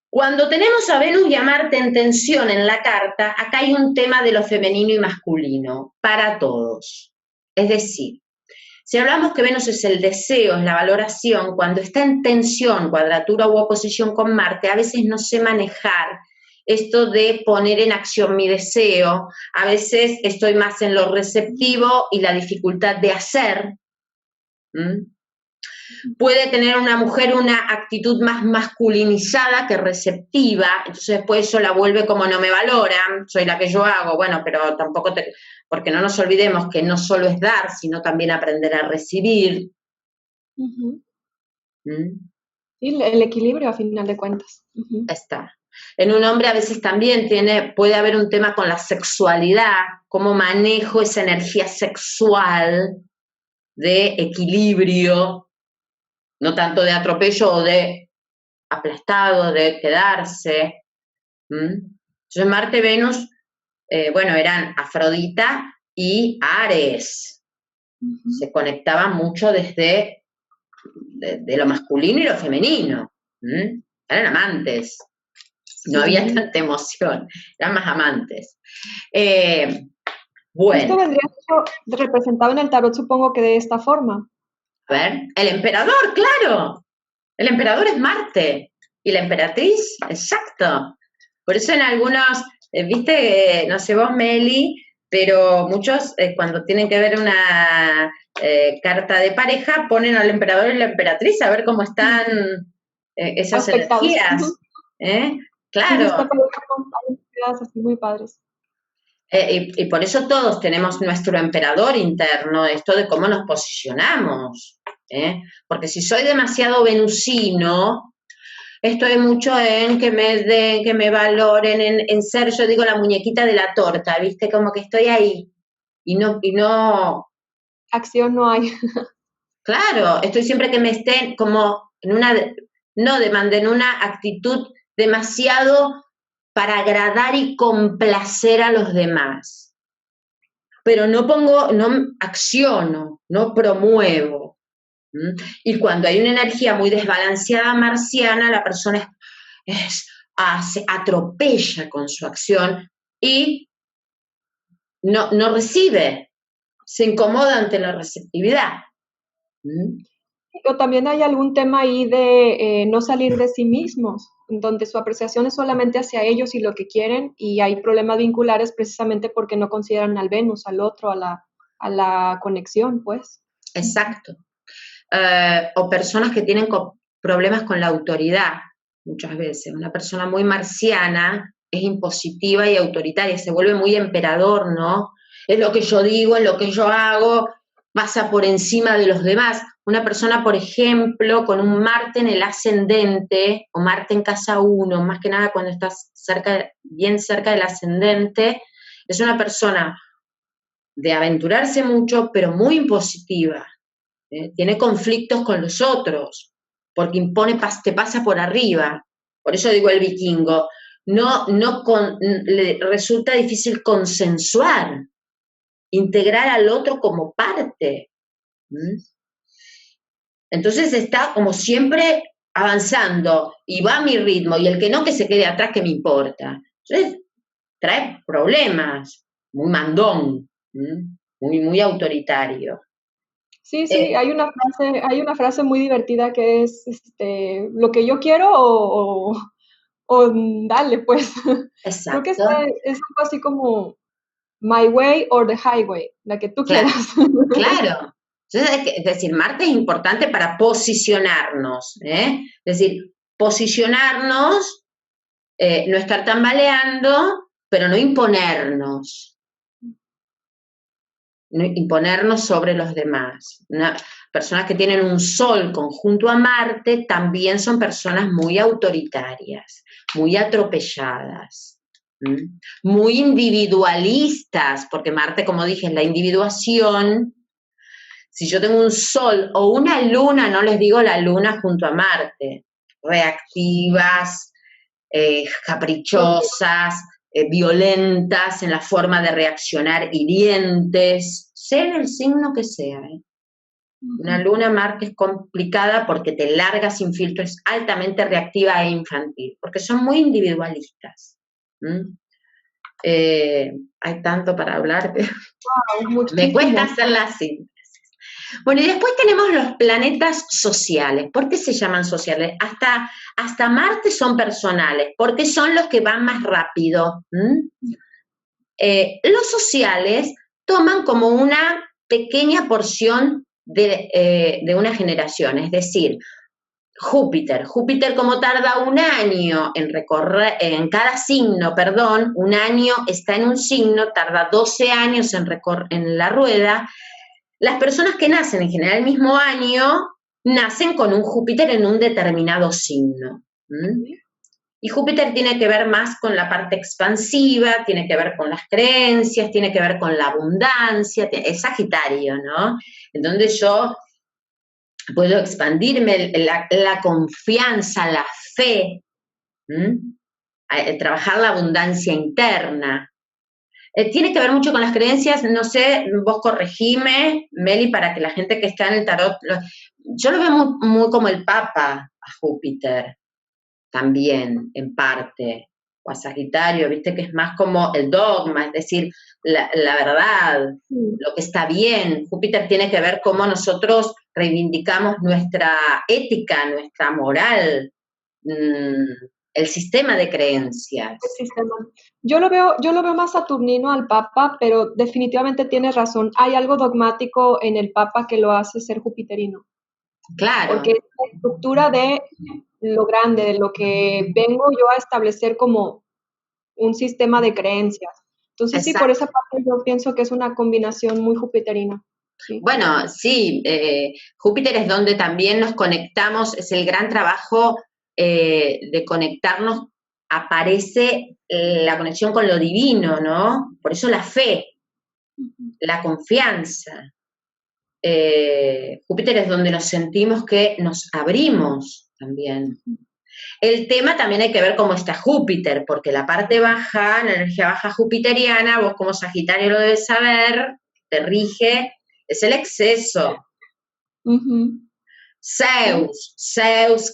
Cuando tenemos a Venus y a Marte en tensión en la carta, acá hay un tema de lo femenino y masculino para todos. Es decir, si hablamos que Venus es el deseo, es la valoración, cuando está en tensión, cuadratura u oposición con Marte, a veces no sé manejar esto de poner en acción mi deseo, a veces estoy más en lo receptivo y la dificultad de hacer. Puede tener una mujer una actitud más masculinizada que receptiva, entonces después eso la vuelve como no me valoran, soy la que yo hago, bueno, pero tampoco porque no nos olvidemos que no solo es dar, sino también aprender a recibir. Y el equilibrio a final de cuentas. Está. En un hombre a veces también puede haber un tema con la sexualidad, cómo manejo esa energía sexual de equilibrio, no tanto de atropello o de aplastado, de quedarse. Entonces Marte-Venus, eran Afrodita y Ares. Se conectaban mucho desde de lo masculino y lo femenino. Eran amantes. No había tanta emoción, eran más amantes. Bueno. Esto vendría representado en el tarot, supongo que de esta forma. A ver, el emperador, claro. El emperador es Marte y la emperatriz, exacto. Por eso en algunos, viste, no sé vos, Meli, pero muchos cuando tienen que ver una carta de pareja ponen al emperador y la emperatriz a ver cómo están esas energías. Claro. Así muy padres. Y por eso todos tenemos nuestro emperador interno, esto de cómo nos posicionamos. Porque si soy demasiado venusino, estoy mucho en que me den, que me valoren, en ser, yo digo, la muñequita de la torta, ¿viste? Como que estoy ahí y no... Acción no hay. Claro, estoy siempre que me estén como en en una actitud demasiado para agradar y complacer a los demás. Pero no acciono, no promuevo. Y cuando hay una energía muy desbalanceada marciana, la persona se atropella con su acción y no recibe, se incomoda ante la receptividad. O también hay algún tema ahí de no salir de sí mismos, donde su apreciación es solamente hacia ellos y lo que quieren, y hay problemas vinculares precisamente porque no consideran al Venus, al otro, a la conexión, pues. Exacto. O personas que tienen problemas con la autoridad, muchas veces. Una persona muy marciana es impositiva y autoritaria, se vuelve muy emperador, ¿no? Es lo que yo digo, es lo que yo hago, pasa por encima de los demás. Una persona, por ejemplo, con un Marte en el ascendente, o Marte en casa 1, más que nada cuando estás bien cerca del ascendente, es una persona de aventurarse mucho, pero muy impositiva. Tiene conflictos con los otros, porque te pasa por arriba. Por eso digo el vikingo, le resulta difícil consensuar, integrar al otro como parte. Entonces está como siempre avanzando y va a mi ritmo, y el que no, que se quede atrás, que me importa. Entonces trae problemas, muy mandón, muy autoritario. Sí, hay una frase muy divertida que es lo que yo quiero o dale, pues. Exacto. Creo que es algo así como my way or the highway, la que tú quieras. Claro. Entonces, es decir, Marte es importante para posicionarnos, Es decir, posicionarnos, no estar tambaleando pero no imponernos. No imponernos sobre los demás. Personas que tienen un Sol conjunto a Marte también son personas muy autoritarias, muy atropelladas, muy individualistas, porque Marte, como dije, es la individuación. Si yo tengo un Sol o una Luna, no les digo la Luna junto a Marte, reactivas, caprichosas, violentas en la forma de reaccionar, hirientes, sea el signo que sea. Una luna Marte es complicada porque te larga sin filtro, es altamente reactiva e infantil, porque son muy individualistas. Hay tanto para hablar que me cuesta hacer la síntesis. Bueno, y después tenemos los planetas sociales. ¿Por qué se llaman sociales? Hasta Marte son personales, porque son los que van más rápido. Los sociales toman como una pequeña porción de una generación, es decir, Júpiter como tarda un año en recorrer, en cada signo, perdón, un año está en un signo, tarda 12 años en la rueda. Las personas que nacen en general el mismo año, nacen con un Júpiter en un determinado signo. Y Júpiter tiene que ver más con la parte expansiva, tiene que ver con las creencias, tiene que ver con la abundancia, es Sagitario, ¿no? En donde yo puedo expandirme la confianza, la fe, trabajar la abundancia interna. Tiene que ver mucho con las creencias, no sé, vos corregime, Meli, para que la gente que está en el tarot, yo lo veo muy como el Papa a Júpiter, también, en parte, o a Sagitario, viste que es más como el dogma, es decir, la verdad, lo que está bien. Júpiter tiene que ver cómo nosotros reivindicamos nuestra ética, nuestra moral, el sistema de creencias. El sistema. Yo lo veo más saturnino al Papa, pero definitivamente tienes razón. Hay algo dogmático en el Papa que lo hace ser jupiterino. Claro. Porque es la estructura de lo grande, de lo que vengo yo a establecer como un sistema de creencias. Entonces, sí, por esa parte yo pienso que es una combinación muy jupiterina. Sí. Bueno, sí, Júpiter es donde también nos conectamos, es el gran trabajo de conectarnos, aparece la conexión con lo divino, ¿no? Por eso la fe, la confianza. Júpiter es donde nos sentimos que nos abrimos también. El tema también hay que ver cómo está Júpiter, porque la parte baja, la energía baja jupiteriana, vos como Sagitario lo debes saber, te rige, es el exceso. Zeus,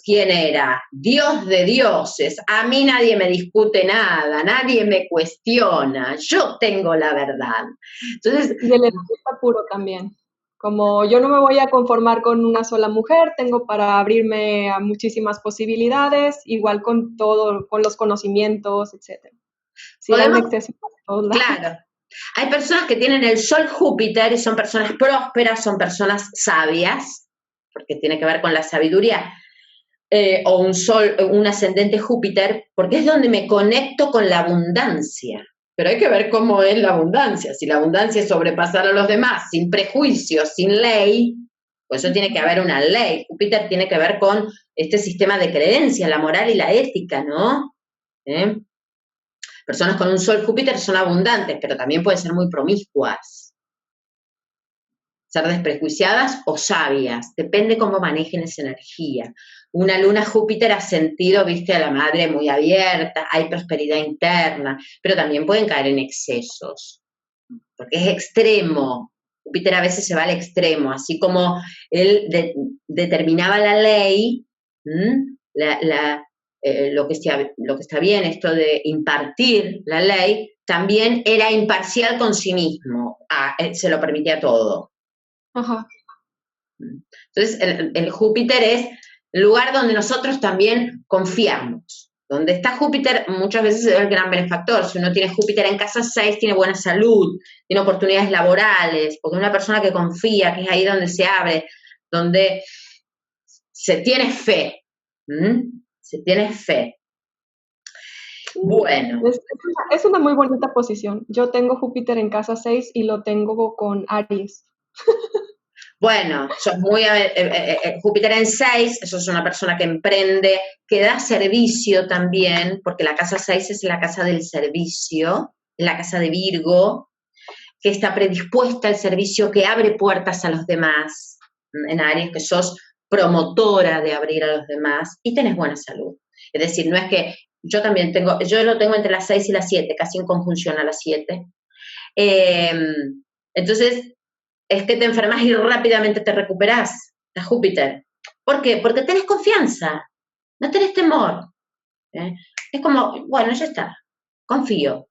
¿quién era? Dios de dioses, a mí nadie me discute nada, nadie me cuestiona, yo tengo la verdad. Entonces, y el está puro también. Como yo no me voy a conformar con una sola mujer, tengo para abrirme a muchísimas posibilidades, igual con todo, con los conocimientos, etc. Sí, hay un exceso por todos lados. Claro. Hay personas que tienen el Sol Júpiter y son personas prósperas, son personas sabias, porque tiene que ver con la sabiduría, o un Sol, un ascendente Júpiter, porque es donde me conecto con la abundancia. Pero hay que ver cómo es la abundancia. Si la abundancia es sobrepasar a los demás, sin prejuicios, sin ley, pues eso tiene que haber una ley. Júpiter tiene que ver con este sistema de creencias, la moral y la ética, ¿no? Personas con un Sol Júpiter son abundantes, pero también pueden ser muy promiscuas. Ser desprejuiciadas o sabias, depende cómo manejen esa energía. Una luna Júpiter ha sentido, viste, a la madre muy abierta, hay prosperidad interna, pero también pueden caer en excesos, porque es extremo. Júpiter a veces se va al extremo, así como él determinaba la ley, lo que está bien, esto de impartir la ley, también era imparcial con sí mismo, se lo permitía todo. Ajá. Entonces, el Júpiter es el lugar donde nosotros también confiamos. Donde está Júpiter, muchas veces es el gran benefactor. Si uno tiene Júpiter en casa 6, tiene buena salud, tiene oportunidades laborales, porque una persona que confía, que es ahí donde se abre, donde se tiene fe. Se tiene fe. Bueno, Es una muy bonita posición. Yo tengo Júpiter en casa 6 y lo tengo con Aries. bueno, sos muy, Júpiter en 6, eso es una persona que emprende, que da servicio también, porque la casa 6 es la casa del servicio, la casa de Virgo, que está predispuesta al servicio, que abre puertas a los demás, en Aries, que sos promotora de abrir a los demás y tenés buena salud. Es decir, no es que yo también tengo, yo lo tengo entre las 6 y las 7, casi en conjunción a las 7. Entonces, es que te enfermas y rápidamente te recuperás, la Júpiter. ¿Por qué? Porque tenés confianza, no tenés temor. ¿Eh? Es como, bueno, ya está, confío.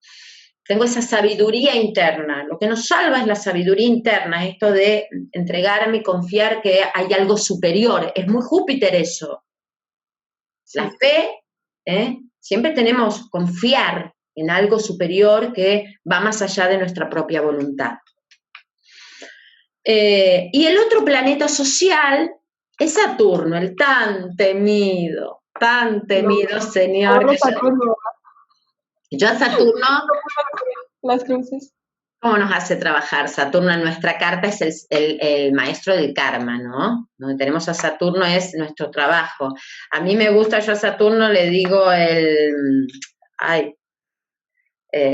Tengo esa sabiduría interna. Lo que nos salva es la sabiduría interna, esto de entregarme y confiar que hay algo superior. Es muy Júpiter eso. Sí. La fe, siempre tenemos confiar en algo superior que va más allá de nuestra propia voluntad. Y el otro planeta social es Saturno, el tan temido señor. Yo a Saturno... Las cruces. ¿Cómo nos hace trabajar? Saturno en nuestra carta es el maestro del karma, ¿no? Donde tenemos a Saturno es nuestro trabajo. A mí me gusta, yo a Saturno le digo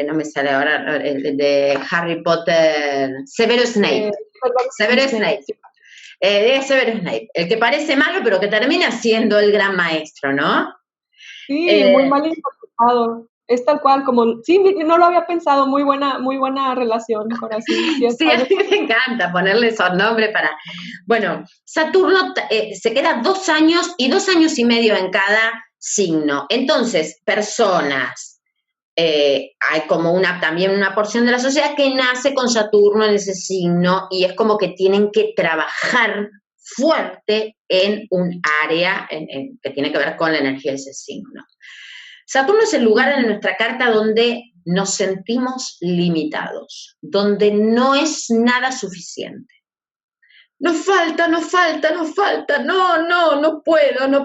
no me sale ahora, el de Harry Potter, Severus Snape. Severus Snape. Severus Snape, el que parece malo pero que termina siendo el gran maestro, ¿no? Sí, muy mal interpretado. Es tal cual, como, sí, no lo había pensado, muy buena relación con así. Sí, a mí me encanta ponerle esos nombres para... Bueno, Saturno se queda 2 años y 2 años y medio en cada signo. Entonces, personas, hay como también una porción de la sociedad que nace con Saturno en ese signo y es como que tienen que trabajar fuerte en un área que tiene que ver con la energía de ese signo. Saturno es el lugar en nuestra carta donde nos sentimos limitados, donde no es nada suficiente. Nos falta, no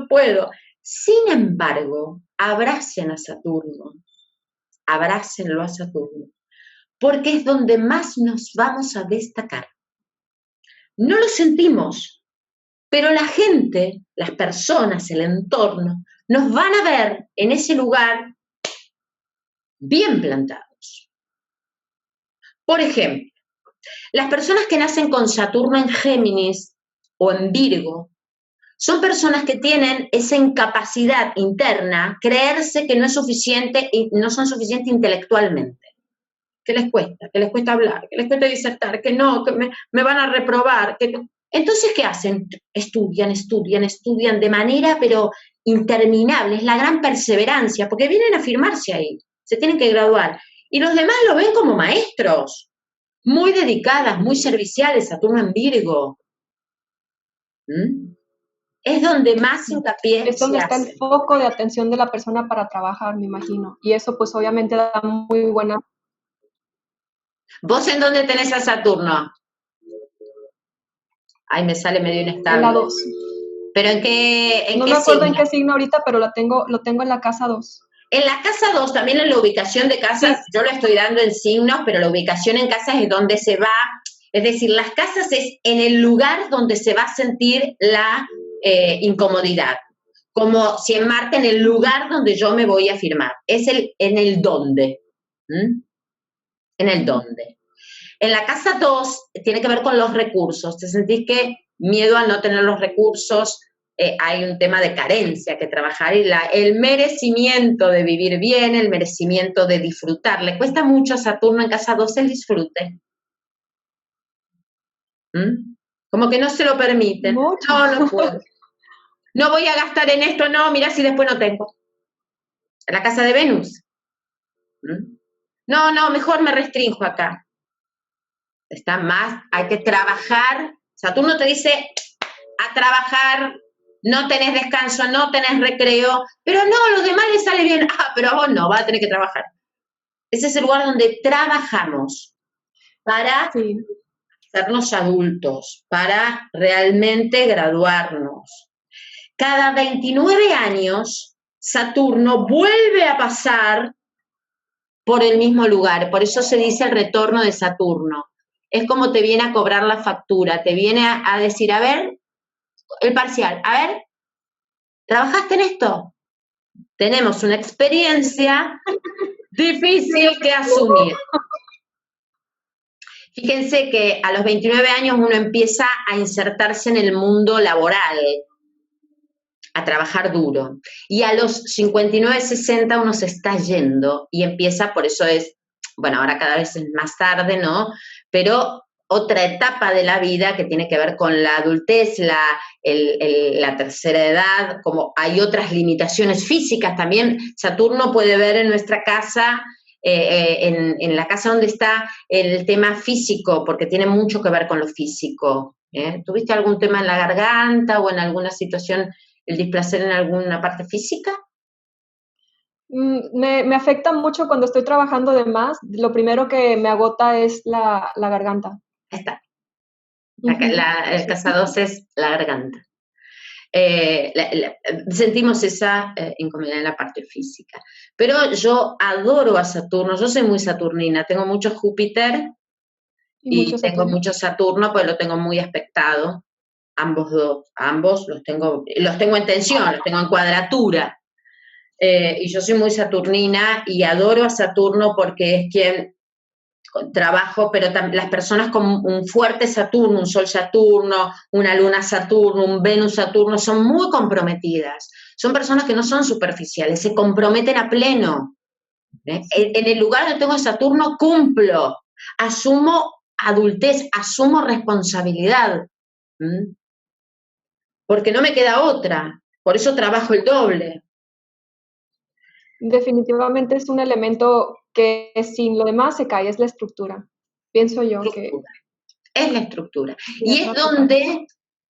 puedo. Sin embargo, abracen a Saturno, abrácenlo a Saturno, porque es donde más nos vamos a destacar. No lo sentimos, pero la gente, las personas, el entorno, nos van a ver en ese lugar bien plantados. Por ejemplo, las personas que nacen con Saturno en Géminis o en Virgo son personas que tienen esa incapacidad interna, creerse que no es suficiente y no son suficientes intelectualmente. Que les cuesta hablar, que les cuesta disertar, que no, que me van a reprobar. Entonces, ¿qué hacen? Estudian de manera, pero interminable. Es la gran perseverancia, porque vienen a firmarse ahí, se tienen que graduar. Y los demás lo ven como maestros, muy dedicadas, muy serviciales, Saturno en Virgo. Es donde más hincapié es donde está el foco de atención de la persona para trabajar, me imagino. Y eso, pues, obviamente da muy buena... ¿Vos en dónde tenés a Saturno? Ay, me sale medio inestable. En la 2. ¿Pero en qué No me acuerdo en qué signo ahorita, pero lo tengo en la casa 2. En la casa 2, también en la ubicación de casas, sí. Yo lo estoy dando en signos, pero la ubicación en casas es donde se va, es decir, las casas es en el lugar donde se va a sentir la incomodidad. Como si en Marte, en el lugar donde yo me voy a firmar. Es en el dónde. En el dónde. En la casa 2 tiene que ver con los recursos. Te sentís que miedo a no tener los recursos, hay un tema de carencia que trabajar y el merecimiento de vivir bien, el merecimiento de disfrutar. Le cuesta mucho a Saturno en casa 2 el disfrute. Como que no se lo permiten. Mucho. No puedo. No voy a gastar en esto, no, mira si después no tengo. En la casa de Venus. No, mejor me restrinjo acá. Está más, hay que trabajar. Saturno te dice a trabajar, no tenés descanso, no tenés recreo, pero no, a los demás les sale bien. Pero a vos no, vas a tener que trabajar. Ese es el lugar donde trabajamos para hacernos adultos, para realmente graduarnos. Cada 29 años, Saturno vuelve a pasar por el mismo lugar. Por eso se dice el retorno de Saturno. Es como te viene a cobrar la factura, te viene a decir, a ver, el parcial, a ver, ¿trabajaste en esto? Tenemos una experiencia difícil que asumir. Fíjense que a los 29 años uno empieza a insertarse en el mundo laboral, a trabajar duro. Y a los 59, 60 uno se está yendo y empieza, por eso es, bueno, ahora cada vez es más tarde, ¿no? Pero otra etapa de la vida que tiene que ver con la adultez, la tercera edad, como hay otras limitaciones físicas también. Saturno puede ver en nuestra casa, en la casa donde está el tema físico, porque tiene mucho que ver con lo físico. ¿Tuviste algún tema en la garganta o en alguna situación, el displacer en alguna parte física? Me afecta mucho cuando estoy trabajando de más. Lo primero que me agota es la garganta. Ahí está. Sí. Casa 2 es la garganta. Sentimos esa incomodidad en la parte física. Pero yo adoro a Saturno, yo soy muy saturnina, tengo mucho Júpiter y tengo mucho Saturno, pues lo tengo muy aspectado, ambos los tengo en tensión, los tengo en cuadratura. Y yo soy muy saturnina y adoro a Saturno porque es quien trabajo, pero las personas con un fuerte Saturno, un Sol Saturno, una Luna Saturno, un Venus Saturno, son muy comprometidas. Son personas que no son superficiales, se comprometen a pleno. En el lugar donde tengo Saturno, cumplo, asumo adultez, asumo responsabilidad. Porque no me queda otra, por eso trabajo el doble. Definitivamente es un elemento que sin lo demás se cae, es la estructura. Pienso yo que... Es la estructura. Y es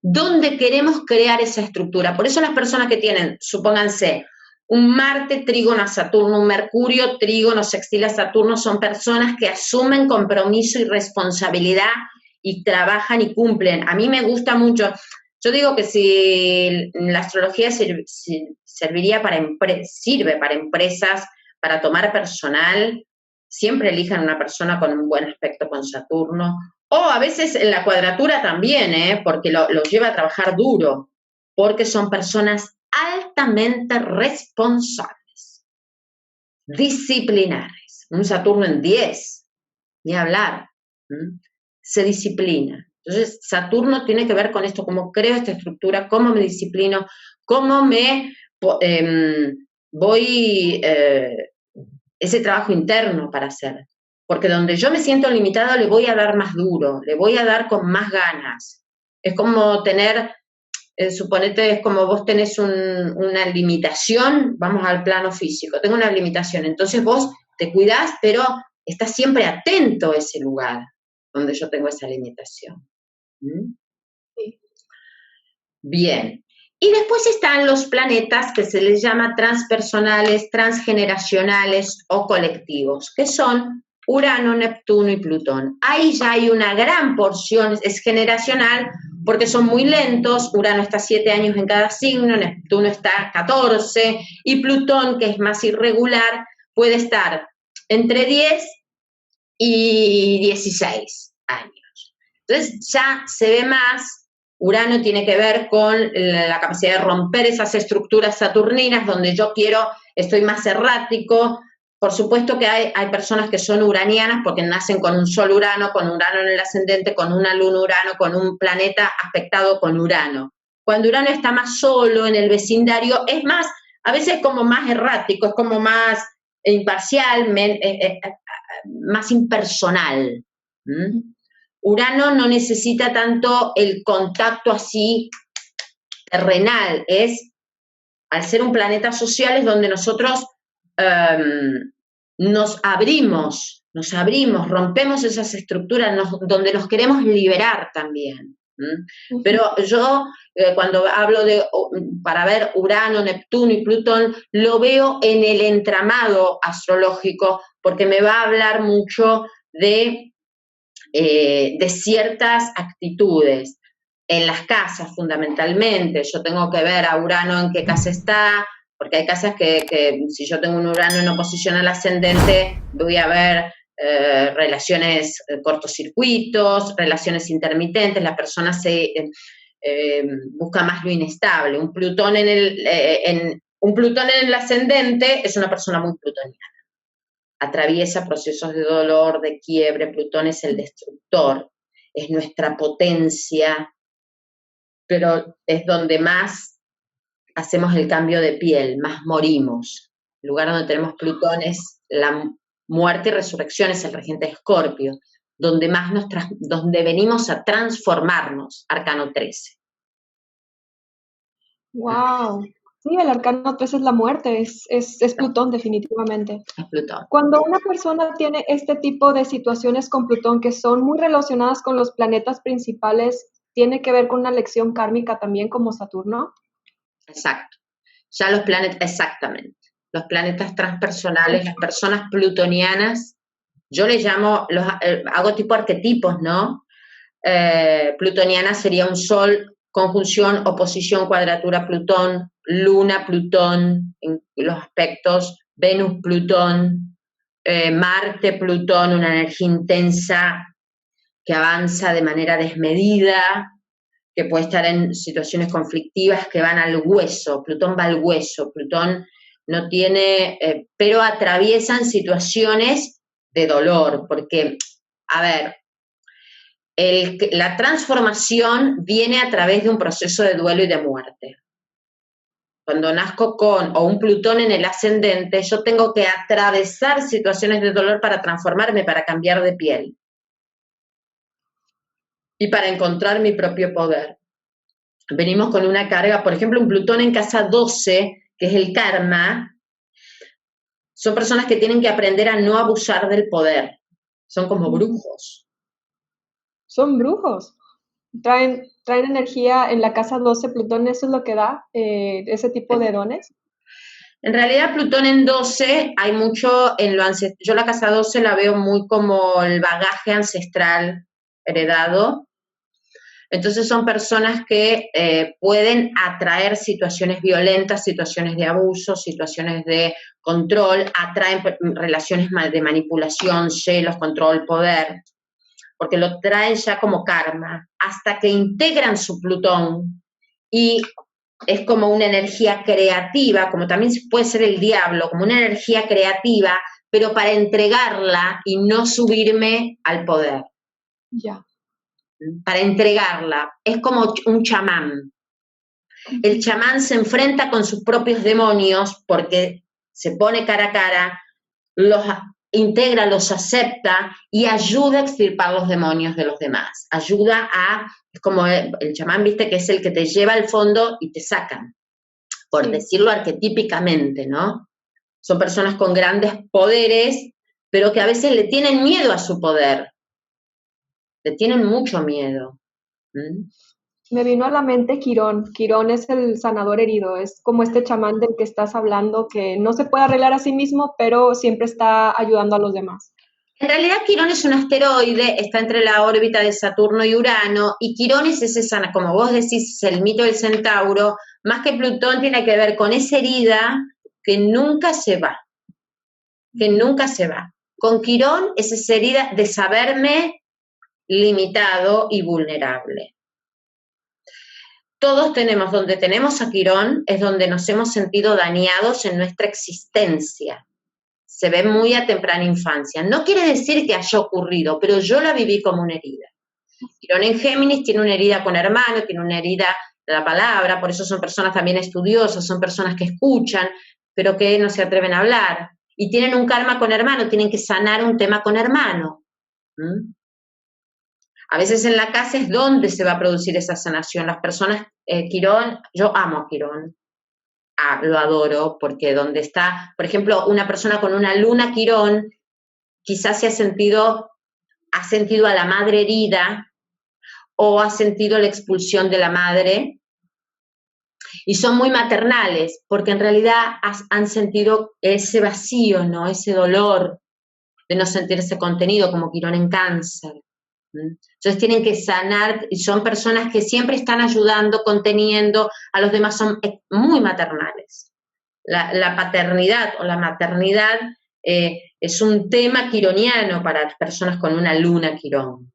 donde queremos crear esa estructura. Por eso las personas que tienen, supónganse, un Marte trígono a Saturno, un Mercurio trígono sextil a Saturno, son personas que asumen compromiso y responsabilidad y trabajan y cumplen. A mí me gusta mucho. Yo digo que si la astrología sirve para empresas, para tomar personal, siempre elijan una persona con un buen aspecto con Saturno, o a veces en la cuadratura también, porque los lleva a trabajar duro, porque son personas altamente responsables, disciplinares. Un Saturno en 10, ni hablar, se disciplina. Entonces, Saturno tiene que ver con esto, cómo creo esta estructura, cómo me disciplino, cómo me voy, ese trabajo interno para hacer. Porque donde yo me siento limitado le voy a dar más duro, le voy a dar con más ganas. Es como tener, suponete, es como vos tenés una limitación, vamos al plano físico, tengo una limitación, entonces vos te cuidás, pero estás siempre atento a ese lugar donde yo tengo esa limitación. Sí. Bien. Y después están los planetas que se les llama transpersonales, transgeneracionales o colectivos, que son Urano, Neptuno y Plutón. Ahí ya hay una gran porción, es generacional, porque son muy lentos. Urano está 7 años en cada signo, Neptuno está 14, y Plutón, que es más irregular, puede estar entre 10 y 16 años. Entonces ya se ve más. Urano tiene que ver con la capacidad de romper esas estructuras saturninas donde yo estoy más errático. Por supuesto que hay personas que son uranianas porque nacen con un Sol Urano, con Urano en el ascendente, con una Luna Urano, con un planeta aspectado con Urano. Cuando Urano está más solo en el vecindario, es más, a veces como más errático, es como más imparcial, más impersonal. Urano no necesita tanto el contacto así terrenal, al ser un planeta social es donde nosotros nos abrimos, rompemos esas estructuras, donde nos queremos liberar también. Pero yo, cuando hablo para ver Urano, Neptuno y Plutón, lo veo en el entramado astrológico, porque me va a hablar mucho de ciertas actitudes en las casas fundamentalmente. Yo tengo que ver a Urano en qué casa está, porque hay casas que si yo tengo un Urano en oposición al ascendente, voy a ver relaciones, cortocircuitos, relaciones intermitentes, la persona se busca más lo inestable. Un Plutón un Plutón en el ascendente es una persona muy plutoniana. Atraviesa procesos de dolor, de quiebre. Plutón es el destructor, es nuestra potencia, pero es donde más hacemos el cambio de piel, más morimos. El lugar donde tenemos Plutón es la muerte y resurrección, es el regente de Escorpio, donde donde venimos a transformarnos, Arcano 13. Wow. Sí, el arcano 3 es la muerte, es Plutón definitivamente. Es Plutón. Cuando una persona tiene este tipo de situaciones con Plutón que son muy relacionadas con los planetas principales, ¿tiene que ver con una lección kármica también como Saturno? Exacto. Ya los planetas, exactamente. Los planetas transpersonales, las personas plutonianas, yo les llamo, hago tipo arquetipos, ¿no? Plutoniana sería un Sol, conjunción, oposición, cuadratura, Plutón, Luna, Plutón, en los aspectos, Venus, Plutón, Marte, Plutón, una energía intensa que avanza de manera desmedida, que puede estar en situaciones conflictivas que van al hueso. Plutón va al hueso, Plutón no tiene, pero atraviesan situaciones de dolor, porque, a ver, la transformación viene a través de un proceso de duelo y de muerte. Cuando nazco con o un Plutón en el ascendente, yo tengo que atravesar situaciones de dolor para transformarme, para cambiar de piel y para encontrar mi propio poder. Venimos con una carga, por ejemplo, un Plutón en casa 12, que es el karma, son personas que tienen que aprender a no abusar del poder. Son como brujos. Son brujos. Traen energía en la casa 12, Plutón, ¿eso es lo que da ese tipo de dones? En realidad, Plutón en 12, hay mucho en lo ancestral. Yo la casa 12 la veo muy como el bagaje ancestral heredado. Entonces son personas que pueden atraer situaciones violentas, situaciones de abuso, situaciones de control, atraen relaciones de manipulación, celos, control, poder, porque lo traen ya como karma, hasta que integran su Plutón y es como una energía creativa, como también puede ser el diablo, como una energía creativa, pero para entregarla y no subirme al poder. Ya. Para entregarla. Es como un chamán. El chamán se enfrenta con sus propios demonios porque se pone cara a cara, los integra, los acepta y ayuda a extirpar los demonios de los demás. Ayuda es como el chamán, viste, que es el que te lleva al fondo y te sacan, por decirlo arquetípicamente, ¿no? Son personas con grandes poderes, pero que a veces le tienen miedo a su poder. Le tienen mucho miedo. Me vino a la mente Quirón. Quirón es el sanador herido, es como este chamán del que estás hablando, que no se puede arreglar a sí mismo, pero siempre está ayudando a los demás. En realidad Quirón es un asteroide, está entre la órbita de Saturno y Urano, y Quirón es ese como vos decís, es el mito del centauro, más que Plutón tiene que ver con esa herida que nunca se va, que nunca se va. Con Quirón es esa herida de saberme limitado y vulnerable. Todos tenemos, donde tenemos a Quirón, es donde nos hemos sentido dañados en nuestra existencia. Se ve muy a temprana infancia. No quiere decir que haya ocurrido, pero yo la viví como una herida. Quirón en Géminis tiene una herida con hermano, tiene una herida de la palabra, por eso son personas también estudiosas, son personas que escuchan, pero que no se atreven a hablar. Y tienen un karma con hermano, tienen que sanar un tema con hermano. A veces en la casa es donde se va a producir esa sanación. Las personas, Quirón, yo amo a Quirón, lo adoro, porque donde está, por ejemplo, una persona con una luna Quirón, quizás ha sentido a la madre herida o ha sentido la expulsión de la madre, y son muy maternales, porque en realidad han sentido ese vacío, ¿no? Ese dolor de no sentirse contenido, como Quirón en Cáncer. Entonces tienen que sanar, y son personas que siempre están ayudando, conteniendo a los demás, son muy maternales. la paternidad o la maternidad es un tema quironiano para personas con una luna Quirón.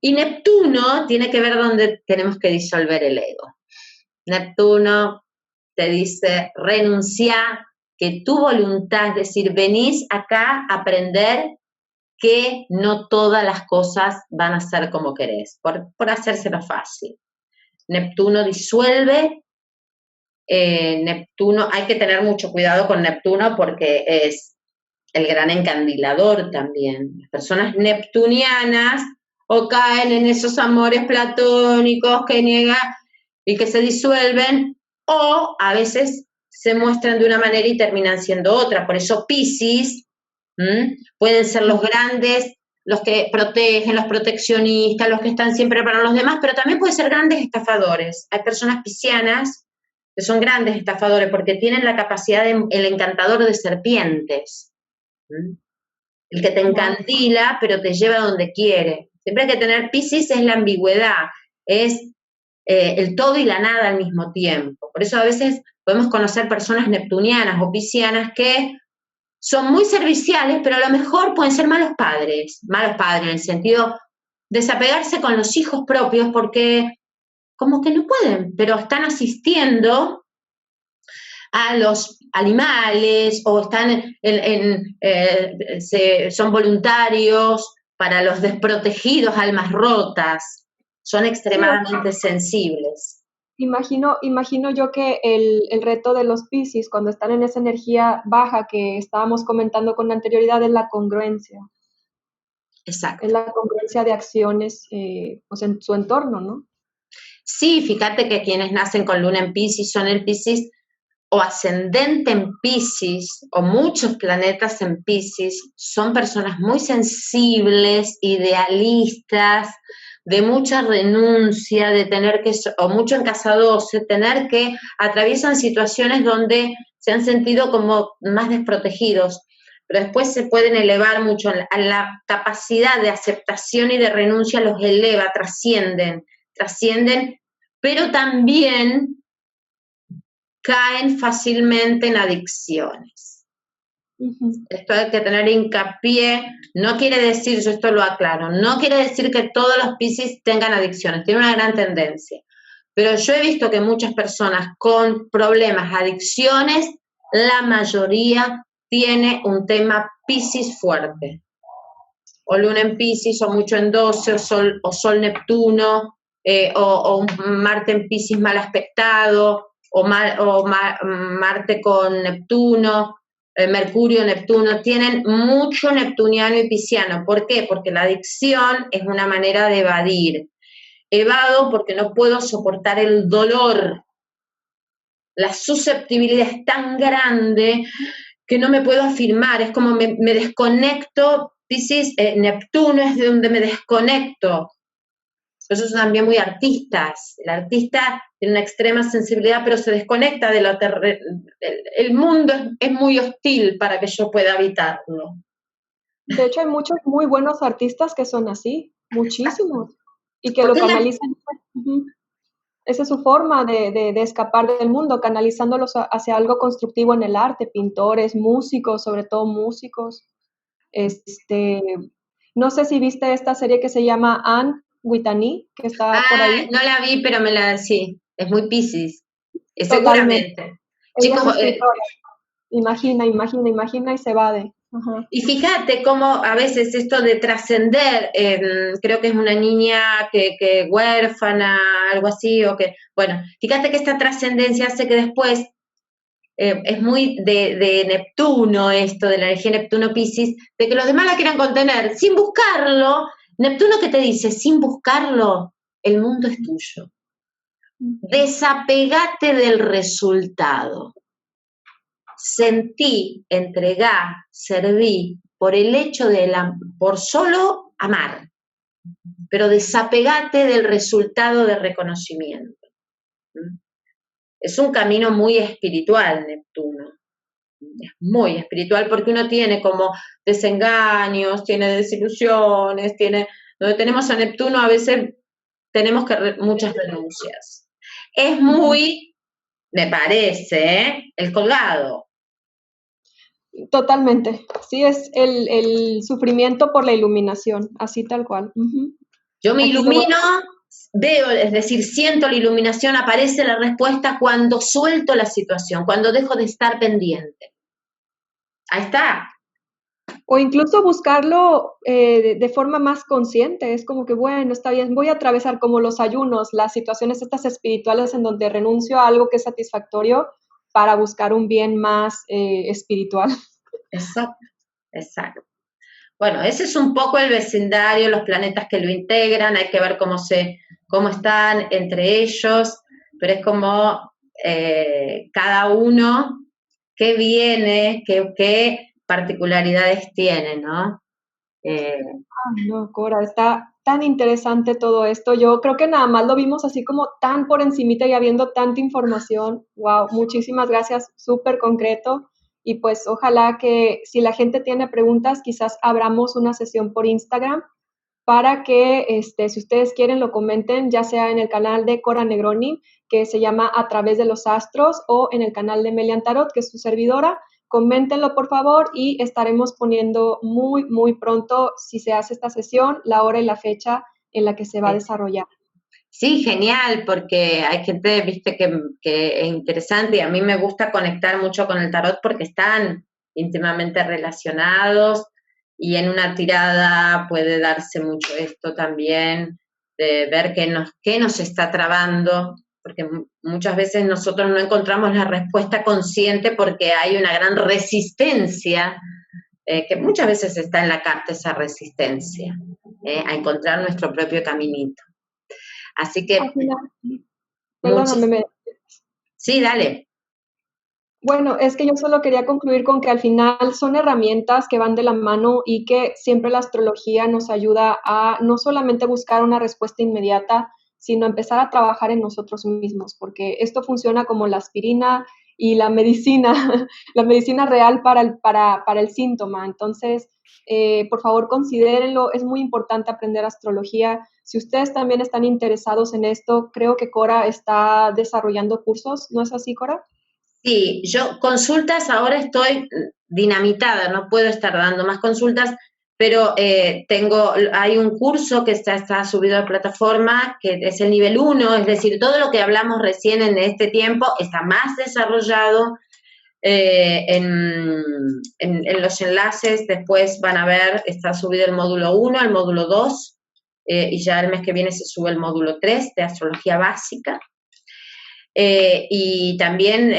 Y Neptuno tiene que ver dónde tenemos que disolver el ego. Neptuno te dice, renuncia, que tu voluntad, es decir, venís acá a aprender que no todas las cosas van a ser como querés, por hacérselo fácil. Neptuno disuelve. Neptuno, hay que tener mucho cuidado con Neptuno porque es el gran encandilador también. Las personas neptunianas o caen en esos amores platónicos que niegan y que se disuelven, o a veces se muestran de una manera y terminan siendo otra. Por eso Piscis pueden ser los grandes, los que protegen, los proteccionistas, los que están siempre para los demás, pero también pueden ser grandes estafadores. Hay personas piscianas que son grandes estafadores porque tienen la capacidad de el encantador de serpientes. El que te encandila, pero te lleva a donde quiere. Siempre hay que tener, Piscis es la ambigüedad, es el todo y la nada al mismo tiempo. Por eso a veces podemos conocer personas neptunianas o piscianas que son muy serviciales, pero a lo mejor pueden ser malos padres en el sentido de desapegarse con los hijos propios porque como que no pueden, pero están asistiendo a los animales o están son voluntarios para los desprotegidos, almas rotas, son extremadamente sensibles. Imagino yo que el reto de los Piscis cuando están en esa energía baja que estábamos comentando con anterioridad es la congruencia. Exacto. Es la congruencia de acciones pues en su entorno, ¿no? Sí, fíjate que quienes nacen con luna en Piscis son el Piscis o ascendente en Piscis, o muchos planetas en Piscis, son personas muy sensibles, idealistas, de mucha renuncia, de tener que, o mucho en casa 12, tener que atraviesan situaciones donde se han sentido como más desprotegidos, pero después se pueden elevar mucho, a la capacidad de aceptación y de renuncia los eleva, trascienden, pero también caen fácilmente en adicciones. Esto hay que tener hincapié, no quiere decir, yo esto lo aclaro, no quiere decir que todos los Piscis tengan adicciones, tiene una gran tendencia, pero yo he visto que muchas personas con problemas, adicciones, la mayoría tiene un tema Piscis fuerte, o luna en Piscis, o mucho en 12, o sol Neptuno, o un Marte en Piscis mal aspectado, o Marte con Neptuno, Mercurio, Neptuno, tienen mucho neptuniano y pisciano. ¿Por qué? Porque la adicción es una manera de evadir. Evado porque no puedo soportar el dolor. La susceptibilidad es tan grande que no me puedo afirmar, es como me desconecto. Piscis, Neptuno es de donde me desconecto. Esos son también muy artistas. El artista tiene una extrema sensibilidad, pero se desconecta de la el mundo es muy hostil para que yo pueda habitarlo. De hecho, hay muchos muy buenos artistas que son así, muchísimos, y que lo canalizan. Esa es su forma de escapar del mundo, canalizándolos hacia algo constructivo en el arte, pintores, músicos, sobre todo músicos. No sé si viste esta serie que se llama Anne Whitney, que está por ahí. No la vi, pero sí, es muy Piscis, seguramente. Ella es escritora. Imagina y se evade. Y fíjate cómo a veces esto de trascender, creo que es una niña que huérfana, algo así, o que, bueno, fíjate que esta trascendencia hace que después, es muy de Neptuno esto, de la energía Neptuno-Piscis, de que los demás la quieran contener, sin buscarlo. Neptuno que te dice, sin buscarlo, el mundo es tuyo. Desapegate del resultado. Sentí, entregá, serví por el hecho por solo amar, pero desapegate del resultado de reconocimiento. Es un camino muy espiritual, Neptuno. Es muy espiritual porque uno tiene como desengaños, tiene desilusiones, donde tenemos a Neptuno a veces tenemos muchas renuncias. Es muy me parece, el colgado. Totalmente. Sí, es el sufrimiento por la iluminación, así tal cual. Yo me Aquí ilumino, veo, es decir, siento la iluminación, aparece la respuesta cuando suelto la situación, cuando dejo de estar pendiente. Ahí está. O incluso buscarlo de forma más consciente. Es como que, bueno, está bien, voy a atravesar como los ayunos, las situaciones estas espirituales en donde renuncio a algo que es satisfactorio para buscar un bien más espiritual. Exacto, exacto. Bueno, ese es un poco el vecindario, los planetas que lo integran, hay que ver cómo están entre ellos, pero es como cada uno qué viene, qué particularidades tiene, ¿no? Ay, no, Cora, está tan interesante todo esto. Yo creo que nada más lo vimos así como tan por encimita y habiendo tanta información. Wow, muchísimas gracias, súper concreto. Y pues ojalá que si la gente tiene preguntas, quizás abramos una sesión por Instagram para que, si ustedes quieren, lo comenten, ya sea en el canal de Cora Negroni, que se llama A través de los astros, o en el canal de Melian Tarot, que es su servidora. Coméntenlo, por favor, y estaremos poniendo muy, muy pronto, si se hace esta sesión, la hora y la fecha en la que se va a desarrollar. Sí, genial, porque hay gente, viste, que es interesante y a mí me gusta conectar mucho con el tarot porque están íntimamente relacionados y en una tirada puede darse mucho esto también, de ver qué nos está trabando, porque muchas veces nosotros no encontramos la respuesta consciente porque hay una gran resistencia, que muchas veces está en la carta esa resistencia, a encontrar nuestro propio caminito. Así que, Al final, perdóname, sí, dale. bueno, es que yo solo quería concluir con que al final son herramientas que van de la mano y que siempre la astrología nos ayuda a no solamente buscar una respuesta inmediata, sino empezar a trabajar en nosotros mismos, porque esto funciona como la aspirina y la medicina, la medicina real para el síntoma. Entonces, por favor, considérenlo, es muy importante aprender astrología. Si ustedes también están interesados en esto, creo que Cora está desarrollando cursos, ¿no es así, Cora? Sí, yo consultas ahora estoy dinamitada, no puedo estar dando más consultas, pero hay un curso que está subido a la plataforma, que es el nivel 1, es decir, todo lo que hablamos recién en este tiempo está más desarrollado en los enlaces, después van a ver, está subido el módulo 1, el módulo 2, y ya el mes que viene se sube el módulo 3 de astrología básica. Y también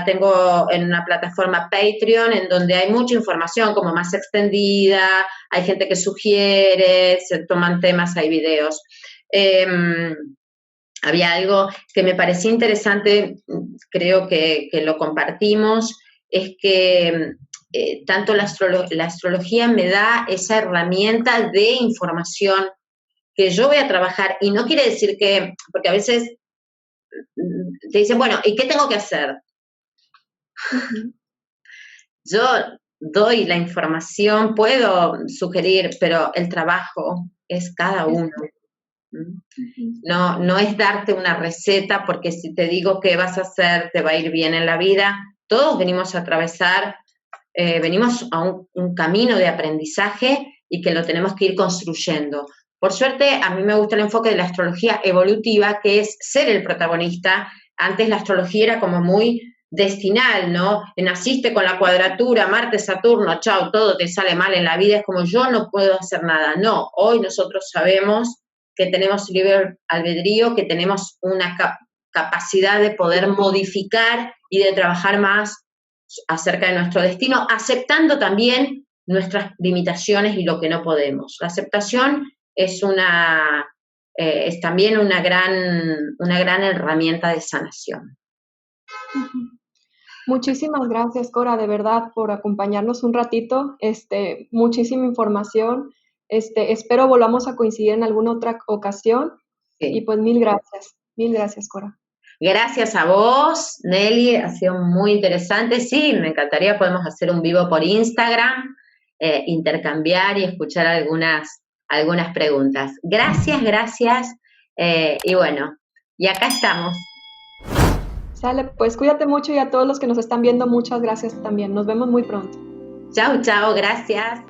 tengo en una plataforma Patreon en donde hay mucha información como más extendida, hay gente que sugiere, se toman temas, hay videos. Había algo que me parecía interesante, creo que lo compartimos, es que tanto la astrología me da esa herramienta de información que yo voy a trabajar, y no quiere decir que, porque a veces te dicen, bueno, ¿y qué tengo que hacer? Uh-huh. Yo doy la información, puedo sugerir, pero el trabajo es cada uno. No es darte una receta, porque si te digo qué vas a hacer, te va a ir bien en la vida. Todos venimos a atravesar, venimos a un camino de aprendizaje y que lo tenemos que ir construyendo. Por suerte, a mí me gusta el enfoque de la astrología evolutiva, que es ser el protagonista. Antes la astrología era como muy destinal, ¿no? Naciste con la cuadratura, Marte, Saturno, chao, todo te sale mal en la vida, es como yo no puedo hacer nada. No, hoy nosotros sabemos que tenemos libre albedrío, que tenemos una capacidad de poder modificar y de trabajar más acerca de nuestro destino, aceptando también nuestras limitaciones y lo que no podemos. La aceptación es también una gran herramienta de sanación. Muchísimas gracias, Cora, de verdad, por acompañarnos un ratito. Muchísima información. Espero volvamos a coincidir en alguna otra ocasión. Sí. Y pues mil gracias, Cora. Gracias a vos, Nelly, ha sido muy interesante. Sí, me encantaría, podemos hacer un vivo por Instagram, intercambiar y escuchar algunas preguntas. Gracias, y bueno, y acá estamos. Sale, pues cuídate mucho y a todos los que nos están viendo, muchas gracias también. Nos vemos muy pronto. Chao, chao, gracias.